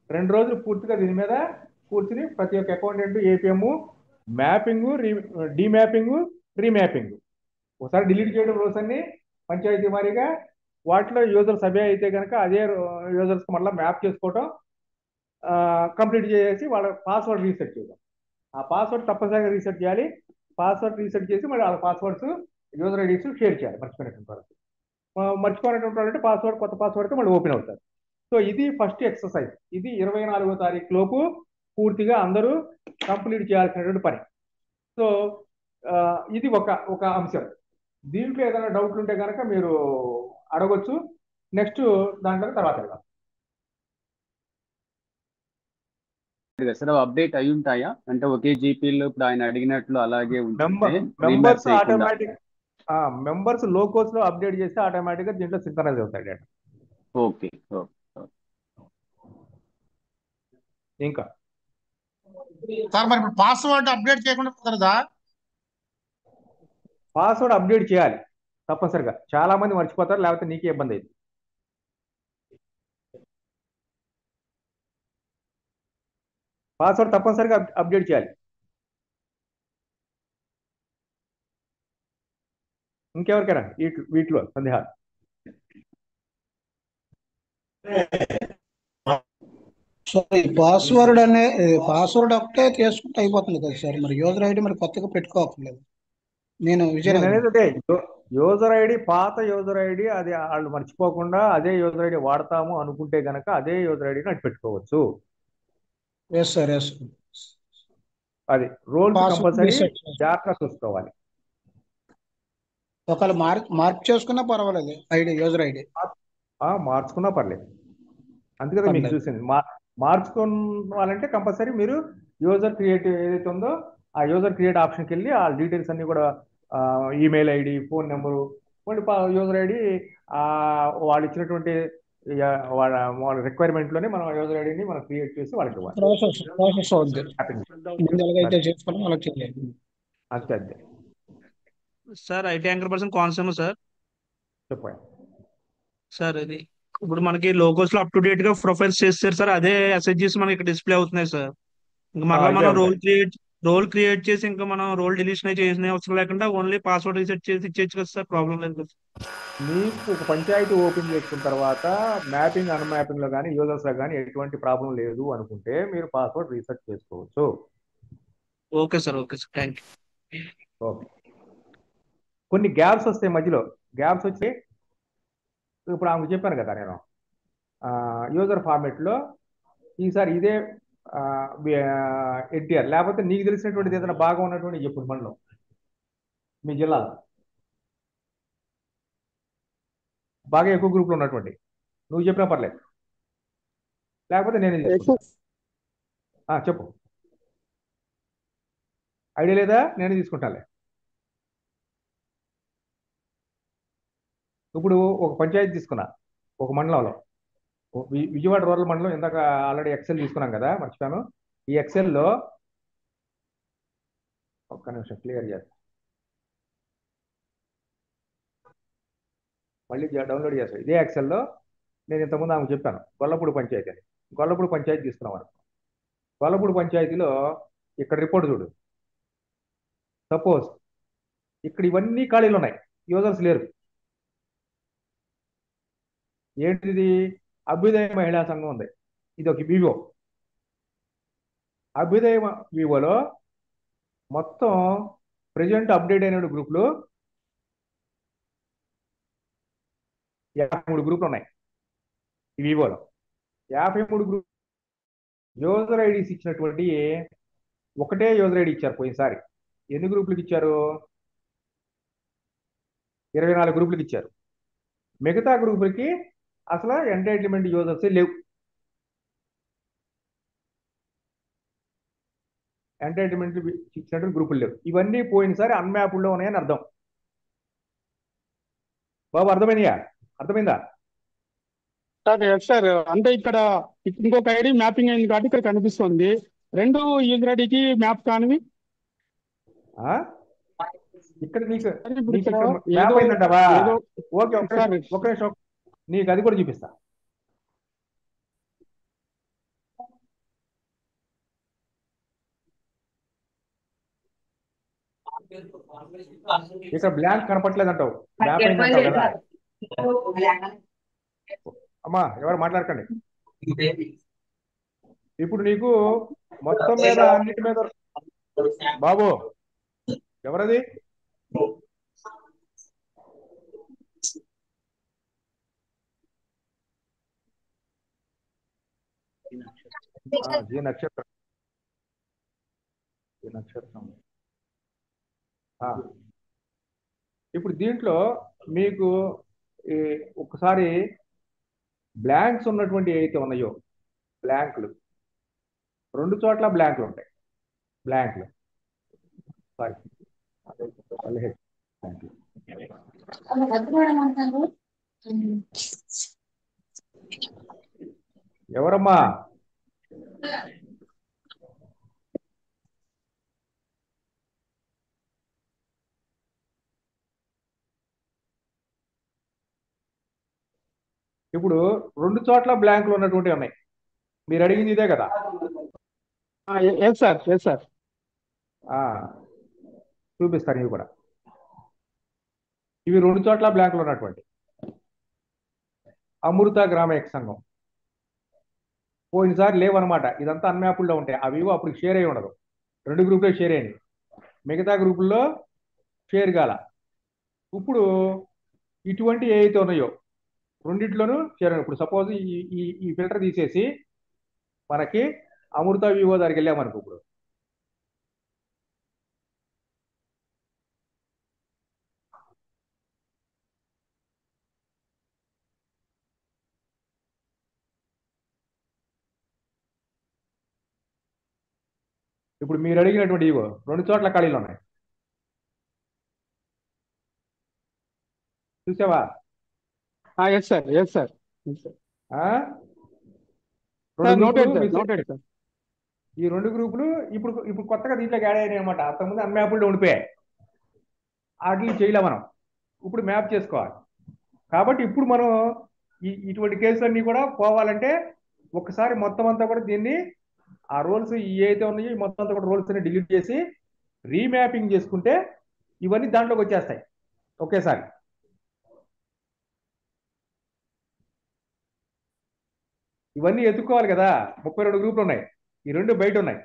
[SPEAKER 1] 2 రోజులు పూర్తిగా దీని మీద కూర్చుని ప్రతి ఒక్క అకౌంటెంట్ ఏపీఎం మ్యాపింగ్, డీమ్యాపింగ్, రీమ్యాపింగ్, ఒకసారి డిలీట్ చేయడం రోల్స్ అన్ని పంచాయతీ వారీగా, వాటిలో యూజర్స్ అవే అయితే కనుక అదే యూజర్స్ మళ్ళీ మ్యాప్ చేసుకోవటం, కంప్లీట్ చేసి వాళ్ళ పాస్వర్డ్ రీసెట్ చేయడం. ఆ పాస్వర్డ్ తప్పనిసరిగా రీసెట్ చేయాలి. పాస్వర్డ్ రీసెట్ చేసి మళ్ళీ వాళ్ళ పాస్వర్డ్స్ యూజర్ ఐడీస్ షేర్ చేయాలి మర్చిపోయినటువంటి వాళ్ళకి. మర్చిపోయినటువంటి వాళ్ళంటే పాస్వర్డ్ కొత్త పాస్వర్డ్తో మళ్ళీ ఓపెన్ అవుతారు. సో ఇది ఫస్ట్ ఎక్సర్సైజ్. ఇది 24వ తారీఖు లోపు పూర్తిగా అందరూ కంప్లీట్ చేయాల్సినటువంటి పని. సో ఇది ఒక ఒక అంశం. దీంట్లో ఏదైనా డౌట్లు ఉంటే కనుక మీరు అడగొచ్చు. నెక్స్ట్ దాంట్లో తర్వాత వెళ్దాం.
[SPEAKER 3] సార్ అప్డేట్ అయి ఉంటాయా అంటే ఒకే జీపీలో ఇప్పుడు ఆయన అడిగినట్లు అలాగే ఉంటుంటే
[SPEAKER 1] మెంబర్స్ ఆటోమేటిక్ మెంబర్స్ లోకోస్ లో అప్డేట్ చేస్తే ఆటోమేటిక్ గా దీంట్లో సింక్రనైజ్ అవుతాయి డేటా.
[SPEAKER 3] ఓకే.
[SPEAKER 1] ఇంకా
[SPEAKER 2] సార్ మరి ఇప్పుడు పాస్వర్డ్ అప్డేట్ చేయకుండా కుదరదా?
[SPEAKER 1] పాస్వర్డ్ అప్డేట్ చేయాలి తప్పనిసరిగా. చాలా మంది మర్చిపోతారు, లేకపోతే నీకే ఇబ్బంది అయింది. పాస్వర్డ్ తప్పనిసరిగా అప్డేట్ చేయాలి. ఇంకెవరికైనా వీటిలో సందేహాలు?
[SPEAKER 4] పాస్వర్డ్ ఒకటే చేసుకుంటే అయిపోతుంది కదా సార్, మరి యూజర్ ఐడి మరి కొత్తగా పెట్టుకోవట్లేదు. నేను
[SPEAKER 1] యూజర్ ఐడి పాత యూజర్ ఐడి అది వాళ్ళు మర్చిపోకుండా అదే యూజర్ ఐడి వాడతాము అనుకుంటే గనక అదే యూజర్ ఐడిని అటు పెట్టుకోవచ్చు. అది రోల్ కంపల్సరీ జాగ్రత్తగా చూసుకోవాలి.
[SPEAKER 4] ఒకవేళ మార్క్ చేసుకున్నా పర్వాలేదు ఐడి, యూజర్ ఐడి
[SPEAKER 1] మార్చుకున్నా పర్లేదు. అందుకనే మీకు చూసింది మార్చుకోవాలంటే కంపల్సరీ మీరు యూజర్ క్రియేట్ ఏదైతే ఉందో ఆ యూజర్ క్రియేట్ ఆప్షన్కి వెళ్ళి ఆ డీటెయిల్స్ అన్ని కూడా ఈమెయిల్ ఐడి, ఫోన్ నెంబరు, మళ్ళీ యూజర్ ఐడి వాళ్ళు ఇచ్చినటువంటి వాళ్ళ రిక్వైర్మెంట్ లోనే మనం యూజర్ ఐడిని మనం క్రియేట్ చేసి వాళ్ళకి ఇవ్వాలి. అంతే అంతే
[SPEAKER 5] sir. IT anchor person Konaseema sir.
[SPEAKER 1] చెప్పండి
[SPEAKER 5] సార్. ఇది ఇప్పుడు మనకి లోగోస్ లో అప్ టు డేట్ గా ప్రొఫైల్స్ చేస్తారు సార్, అదే ఎస్హెచ్జిస్ మనకి ఇక్కడ డిస్ప్లే అవుతున్నాయి సార్. ఇంకా మళ్ళీ మనం రోల్ క్రియేట్ చేసి ఇంకా మనం రోల్ డిలీషన్ చేసిన అవసరం లేకుండా ఓన్లీ పాస్వర్డ్ రీసెట్ చేసి ఇచ్చేచ్చు కదా సార్, ప్రాబ్లం లేదు కదా.
[SPEAKER 1] మీకు ఒక పంచాయతీ ఓపెన్ చేసుకున్న తర్వాత మ్యాపింగ్ అన్మ్యాపింగ్ లో కానీ యూజర్స్ లో కానీ ఎటువంటి ప్రాబ్లం లేదు అనుకుంటే మీరు పాస్వర్డ్ రీసెట్ చేసుకోవచ్చు.
[SPEAKER 5] Okay sir. Thank you.
[SPEAKER 1] Okay. కొన్ని గ్యాప్స్ వస్తాయి మధ్యలో. గ్యాప్స్ వచ్చి ఇప్పుడు ఆమెకు చెప్పాను కదా నేను యూజర్ ఫార్మెట్లో ఈసారి ఇదే ఎన్టీఆర్ లేకపోతే నీకు తెలిసినటువంటిది ఏదైనా బాగా ఉన్నటువంటి చెప్పు మనలో మీ జిల్లాలో బాగా ఎక్కువ గ్రూప్లో ఉన్నటువంటి నువ్వు చెప్పినా పర్లేదు, లేకపోతే నేనే తీసుకుంటా. చెప్పు. ఐడియా లేదా? నేనే తీసుకుంటాలే. ఇప్పుడు ఒక పంచాయతీ తీసుకున్నా ఒక మండలంలో, విజయవాడ రూరల్ మండలం. ఇందాక ఆల్రెడీ ఎక్సెల్ తీసుకున్నాం కదా, మర్చిపోయాను. ఈ ఎక్సెల్లో ఒక్క నిమిషం క్లియర్ చేస్తా, మళ్ళీ డౌన్లోడ్ చేస్తాను. ఇదే ఎక్సెల్లో నేను ఇంతకుముందు ఆమెకు చెప్పాను గొల్లపూడి పంచాయతీ అని. గొల్లపూడి పంచాయతీ తీసుకున్నాం అనుకో. గొల్లపూడి పంచాయతీలో ఇక్కడ రిపోర్ట్ చూడు. సపోజ్ ఇక్కడ ఇవన్నీ ఖాళీలు ఉన్నాయి, యూజర్స్ లేరు. ఏంటిది? అభ్యుదయ మహిళా సంఘం ఉంది, ఇది ఒక వివో. అభ్యుదయ వివోలో మొత్తం ప్రజెంట్ అప్డేట్ అయిన గ్రూపులు 53 గ్రూపులు ఉన్నాయి ఈ వివోలో. 53 గ్రూప్ యూజర్ ఐడీస్ ఇచ్చినటువంటి ఒకటే యూజర్ ఐడి ఇచ్చారు పోయినసారి. ఎన్ని గ్రూపులకు ఇచ్చారు? 24 గ్రూపులకు ఇచ్చారు. మిగతా గ్రూపులకి అసలు ఎంటైటిల్మెంట్ యూజర్స్ లేవు. ఎంటైటిల్మెంట్ ఇచ్చినటువంటి గ్రూపులు లేవు. ఇవన్నీ పోయినసారి అన్మ్యాప్డ్లో ఉన్నాయని అర్థం. బాబు అర్థమైందా?
[SPEAKER 6] సార్ అంటే ఇక్కడ ఇంకొక ఐడి మ్యాపింగ్ అయింది కాబట్టి ఇక్కడ కనిపిస్తుంది. రెండు యూజర్ ఐడికి మ్యాప్ కానివి
[SPEAKER 1] ఇక్కడ నీకు మ్యాప్ అయిందంటావా? ఓకే, ఒక నిమిషం నీకు అది కూడా చూపిస్తా. ఇక్కడ బ్లాంక్ కనపట్లేదు అంటావు, మ్యాప్ అయిందంటావు కదా. అమ్మా ఎవరు మాట్లాడకండి. ఇప్పుడు నీకు మొత్తం మీద అన్నిటి మీద బాబు ఎవరది? జి నక్షత్రం. జి నక్షత్రం. ఇప్పుడు దీంట్లో మీకు ఒకసారి బ్లాంక్స్ ఉన్నటువంటి ఏవైతే ఉన్నాయో, బ్లాంక్లు 2 చోట్ల బ్లాంక్లు ఉంటాయి. బ్లాంక్లు సారీ ఎవరమ్మా? ఇప్పుడు 2 చోట్ల బ్లాంక్లు ఉన్నటువంటి ఉన్నాయి. మీరు అడిగింది ఇదే కదా?
[SPEAKER 6] Yes sir, yes sir.
[SPEAKER 1] చూపిస్తాను ఇవి కూడా. ఇవి 2 చోట్ల బ్లాంక్లు ఉన్నటువంటి అమృత గ్రామీణ సంఘం. పోయినసారి లేవన్నమాట. ఇదంతా అన్మ్యాపుల్లో ఉంటాయి. అవి అప్పుడు షేర్ అయి ఉండదు. 2 గ్రూపులో షేర్ అయింది, మిగతా గ్రూపుల్లో షేర్ కాల. ఇప్పుడు ఇటువంటి ఏవైతే ఉన్నాయో రెండిట్లోనూ షేర్. ఇప్పుడు సపోజ్ ఈ ఫిల్టర్ తీసేసి మనకి అమృత వివో దగ్గరికి వెళ్ళామనుకో. ఇప్పుడు ఇప్పుడు మీరు అడిగినటువంటి ఇవో 2 చోట్ల ఖాళీలు ఉన్నాయి. చూసావా?
[SPEAKER 6] Yes sir, yes sir.
[SPEAKER 1] ఈ 2 గ్రూపులు ఇప్పుడు కొత్తగా దీంట్లోకి యాడ్ అయినాయి అనమాట. అంతకుముందు అన్మ్యాపుల్లో ఉండిపోయాయి. వాటిని చేయలే మనం. ఇప్పుడు మ్యాప్ చేసుకోవాలి. కాబట్టి ఇప్పుడు మనం ఇటువంటి కేసులన్నీ కూడా పోవాలంటే ఒకసారి మొత్తం అంతా కూడా దీన్ని ఆ రోల్స్ ఏవైతే ఉన్నాయో మొత్తం అంతా కూడా రోల్స్ అన్ని డిలీట్ చేసి రీమ్యాపింగ్ చేసుకుంటే ఇవన్నీ దాంట్లోకి వచ్చేస్తాయి ఒకేసారి. ఇవన్నీ ఎత్తుకోవాలి కదా. 32 గ్రూపులు ఉన్నాయి. ఈ 2 బయట ఉన్నాయి.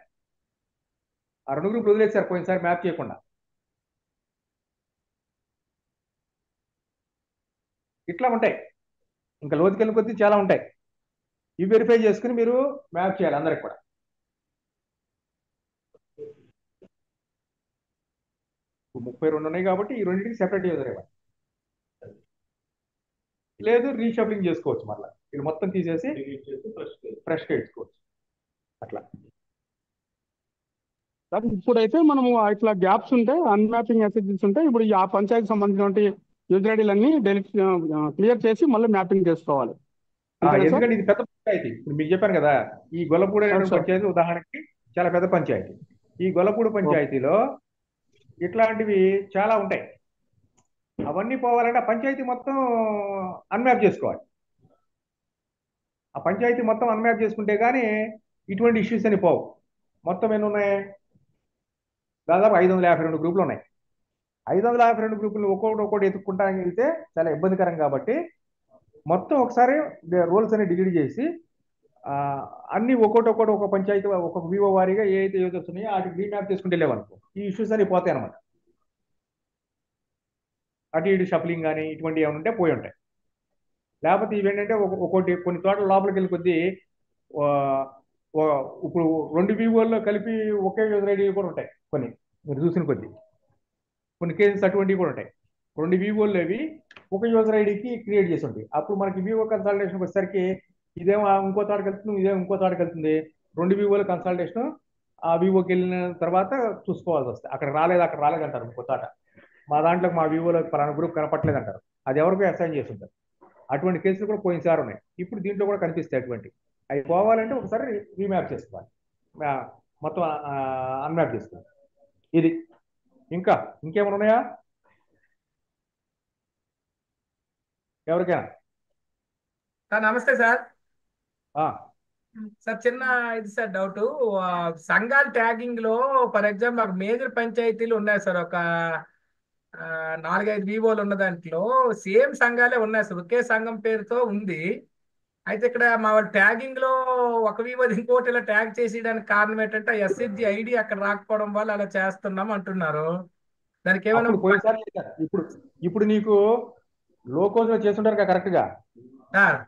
[SPEAKER 1] ఆ 2 గ్రూపులు వదిలేసారు పోయినసారి మ్యాప్ చేయకుండా. ఇట్లా ఉంటాయి. ఇంకా లోతుకెళ్ళి కొద్దీ చాలా ఉంటాయి. ఇవి వెరిఫై చేసుకుని మీరు మ్యాప్ చేయాలి అందరికి కూడా. ఇప్పుడు 32 ఉన్నాయి కాబట్టి ఈ రెండింటికి సెపరేట్ యూజర్ ఇవ్వాలి. లేదు రీషఫలింగ్ చేసుకోవచ్చు. మళ్ళీ ఇది మొత్తం తీసేసి ఫ్రెష్గా ఇచ్చుకోవచ్చు. అట్లా
[SPEAKER 6] ఇప్పుడైతే మనము ఇట్లా గ్యాప్స్ ఉంటాయి, అన్మ్యాపింగ్ మెసేజెస్ ఉంటాయి. ఇప్పుడు ఆ పంచాయతీకి సంబంధించిన యూజర్ ఐడీలన్నీ క్లియర్ చేసి మళ్ళీ మ్యాపింగ్ చేసుకోవాలి.
[SPEAKER 1] ఎందుకంటే ఇది పెద్ద పంచాయతీ. ఇప్పుడు మీకు చెప్పాను కదా, ఈ గొల్లపూడి పంచాయతీ ఉదాహరణకి చాలా పెద్ద పంచాయతీ. ఈ గొల్లపూడి పంచాయతీలో ఇట్లాంటివి చాలా ఉంటాయి. అవన్నీ పోవాలంటే ఆ పంచాయతీ మొత్తం అన్మ్యాప్ చేసుకోవాలి. ఆ పంచాయతీ మొత్తం అన్మ్యాప్ చేసుకుంటే కానీ ఇటువంటి ఇష్యూస్ అని పోవు. మొత్తం ఎన్ని ఉన్నాయి? దాదాపు 552 గ్రూపులు ఉన్నాయి. 552 గ్రూపులు ఒక్కొక్కటి ఎత్తుక్కుంటానికి వెళ్తే చాలా ఇబ్బందికరం. కాబట్టి మొత్తం ఒకసారి రోల్స్ అన్ని డిలీట్ చేసి అన్ని ఒక్కొక్కటి ఒక పంచాయతీ ఒక్కొక్క వివో వారీగా ఏ అయితే యూజర్స్ ఉన్నాయో వాటికి రీమ్యాప్ చేసుకుంటే వెళ్ళేవనుకో ఈ ఇష్యూస్ అని పోతాయి అనమాట. అటు ఇటు షఫలింగ్ కానీ ఇటువంటి ఏమైనా ఉంటే పోయి ఉంటాయి. లేకపోతే ఇవేంటంటే ఒకటి కొన్ని చోట్ల లోపలికి వెళ్ళి కొద్దీ ఇప్పుడు 2 వివోల్లో కలిపి ఒకే యూజర్ ఐడి కూడా ఉంటాయి. కొన్ని మీరు చూసిన కొద్దీ కొన్ని కేసెస్ అటువంటివి కూడా ఉంటాయి. 2 వివోలు అవి ఒక యూజర్ ఐడికి క్రియేట్ చేసి ఉంటాయి. అప్పుడు మనకి వివో కన్సల్టేషన్కి వచ్చేసరికి ఇదేమో ఇంకో చోటకి వెళ్తుంది, ఇదేమో ఇంకో చోటకి వెళ్తుంది. 2 వివోల కన్సల్టేషన్ ఆ వివోకి వెళ్ళిన తర్వాత చూసుకోవాల్సి వస్తుంది. అక్కడ రాలేదంటారు ఇంకో చోట. మా దాంట్లో మా వివోలో పలానా గ్రూప్ కనపట్లేదు అంటారు. అది ఎవరికో అసైన్ చేసి ఉంటారు. అటువంటి కేసులు కూడా పోయినసారి ఉన్నాయి. ఇప్పుడు దీంట్లో కూడా కనిపిస్తాయి. అటువంటి అవి పోవాలంటే ఒకసారి రీమ్యాప్ చేసుకోవాలి, మొత్తం అన్మ్యాప్ చేసుకోవాలి. ఇది ఇంకేమైనా ఉన్నాయా ఎవరికైనా?
[SPEAKER 7] నమస్తే సార్. సార్ చిన్న ఇది సార్ డౌట్. సంఘాల ట్యాగింగ్ లో ఫర్ ఎగ్జాంపుల్ మాకు మేజర్ పంచాయతీలు ఉన్నాయి సార్. ఒక 4-5 వివోలు ఉన్న దాంట్లో సేమ్ సంఘాలే ఉన్నాయి సార్. ఒకే సంఘం పేరుతో ఉంది. అయితే ఇక్కడ మా వాళ్ళు ట్యాగింగ్ లో ఒక వివో ఇంకోటి ఇలా ట్యాగ్ చేసేయడానికి కారణం ఏంటంటే ఎస్హెచ్జి ఐడి అక్కడ రాకపోవడం వల్ల అలా చేస్తున్నాం అంటున్నారు. దానికి ఏమైనా
[SPEAKER 1] అప్పుడు పోయినసారి చేశారు. ఇప్పుడు నీకు లోకోస్ లో చేస్తుంటారు కరెక్ట్ గా,
[SPEAKER 7] సార్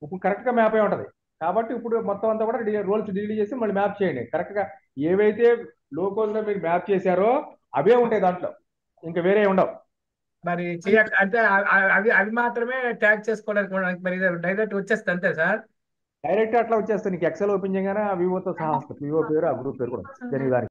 [SPEAKER 1] ఇప్పుడు కరెక్ట్ గా మ్యాప్ అయి ఉంటది. కాబట్టి ఇప్పుడు మొత్తం అంతా కూడా రోల్స్ డిలీట్ చేసి మళ్ళీ మ్యాప్ చేయండి. కరెక్ట్ గా ఏవైతే లోకోస్ లో మీరు మ్యాప్ చేశారో అవే ఉంటాయి దాంట్లో, ఇంకా వేరే ఉండవు.
[SPEAKER 7] మరి అంటే అవి అవి మాత్రమే ట్యాగ్ చేసుకోవడానికి మరి డైరెక్ట్ వచ్చేస్తుంది అంతే సార్.
[SPEAKER 1] డైరెక్ట్ అట్లా వచ్చేస్తాయి. నీకు ఎక్సెల్ ఓపెన్ చేయగానే ఆ వివోతో సహా వస్తుంది. వివో పేరు, ఆ గ్రూప్ పేరు కూడా వస్తుంది. దానికి